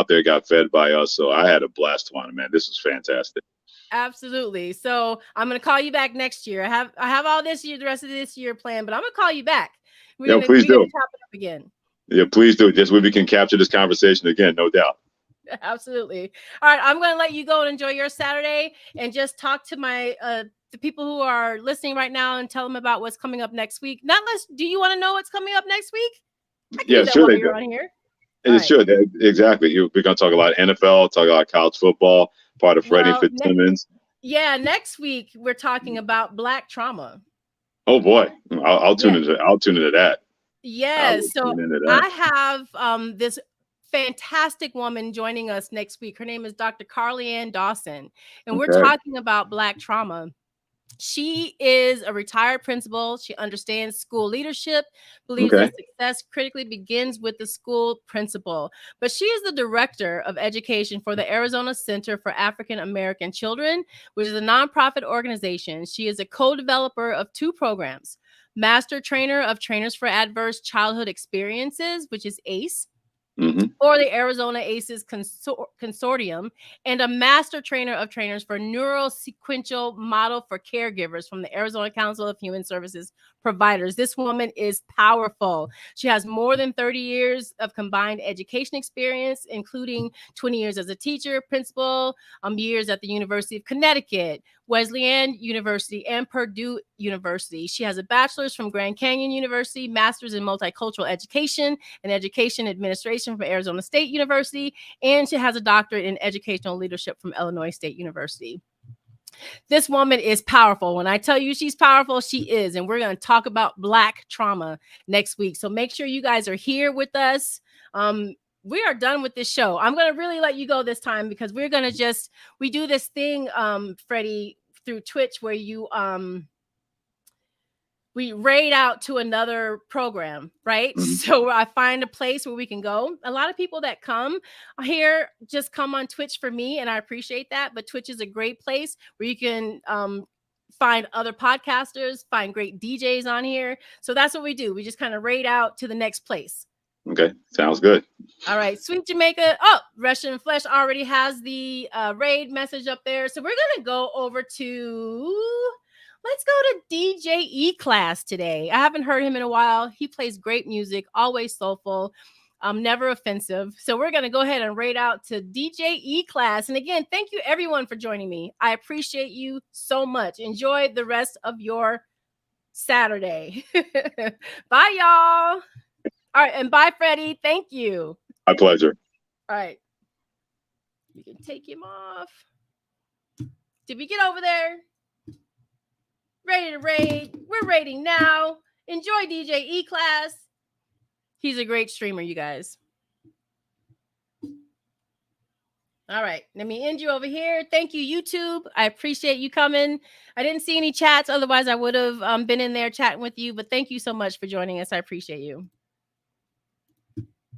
B: there got fed by us. So I had a blast, Tawana, man. This was fantastic.
A: Absolutely. So I'm going to call you back next year. I have all this year, the rest of this year planned, but I'm going to call you back.
B: Please do.
A: Chop it up again.
B: Yeah, please do. Just so we can capture this conversation again, no doubt.
A: Absolutely. All right, I'm going to let you go and enjoy your Saturday, and just talk to my the people who are listening right now and tell them about what's coming up next week. Do you want to know what's coming up next week?
B: Yeah, sure.
A: You're on here.
B: Sure, exactly. We're going to talk a lot of NFL, talk about college football, part of Freddie and Fitzsimmons.
A: Next week we're talking about Black trauma.
B: Oh boy, I'll tune into that.
A: Yes. So I have this fantastic woman joining us next week. Her name is Dr. Carly Ann Dawson, and we're talking about Black trauma. She is a retired principal. She understands school leadership, believes that success critically begins with the school principal. But she is the director of education for the Arizona Center for African American Children, which is a nonprofit organization. She is a co-developer of 2 programs: Master Trainer of Trainers for Adverse Childhood Experiences, which is ACE, or the Arizona ACEs Consortium, and a Master Trainer of Trainers for Neurosequential Model for Caregivers from the Arizona Council of Human Services Providers. This woman is powerful. She has more than 30 years of combined education experience, including 20 years as a teacher, principal, years at the University of Connecticut, Wesleyan University, and Purdue University. She has a bachelor's from Grand Canyon University, master's in multicultural education and education administration from Arizona State University, and she has a doctorate in educational leadership from Illinois State University. This woman is powerful. When I tell you she's powerful, she is. And we're going to talk about Black trauma next week. So make sure you guys are here with us. We are done with this show. I'm going to really let you go this time, because we're going to we do this thing, Freddie, through Twitch, where we raid out to another program, right? So I find a place where we can go. A lot of people that come here just come on Twitch for me, and I appreciate that. But Twitch is a great place where you can find other podcasters, find great DJs on here. So that's what we do. We just kind of raid out to the next place.
B: Okay, sounds good. All
A: right, Sweet Jamaica. Oh, Russian Flesh already has the raid message up there. So we're going to go over to... Let's go to DJ E-Class today. I haven't heard him in a while. He plays great music, always soulful, never offensive. So we're going to go ahead and raid out to DJ E-Class. And again, thank you everyone for joining me. I appreciate you so much. Enjoy the rest of your Saturday. Bye, y'all. All right. And bye, Freddie. Thank you.
B: My pleasure.
A: All right. You can take him off. Did we get over there? Ready to raid. We're raiding now. Enjoy DJ E-Class. He's a great streamer, you guys. All right. Let me end you over here. Thank you, YouTube. I appreciate you coming. I didn't see any chats. Otherwise, I would have been in there chatting with you. But thank you so much for joining us. I appreciate you.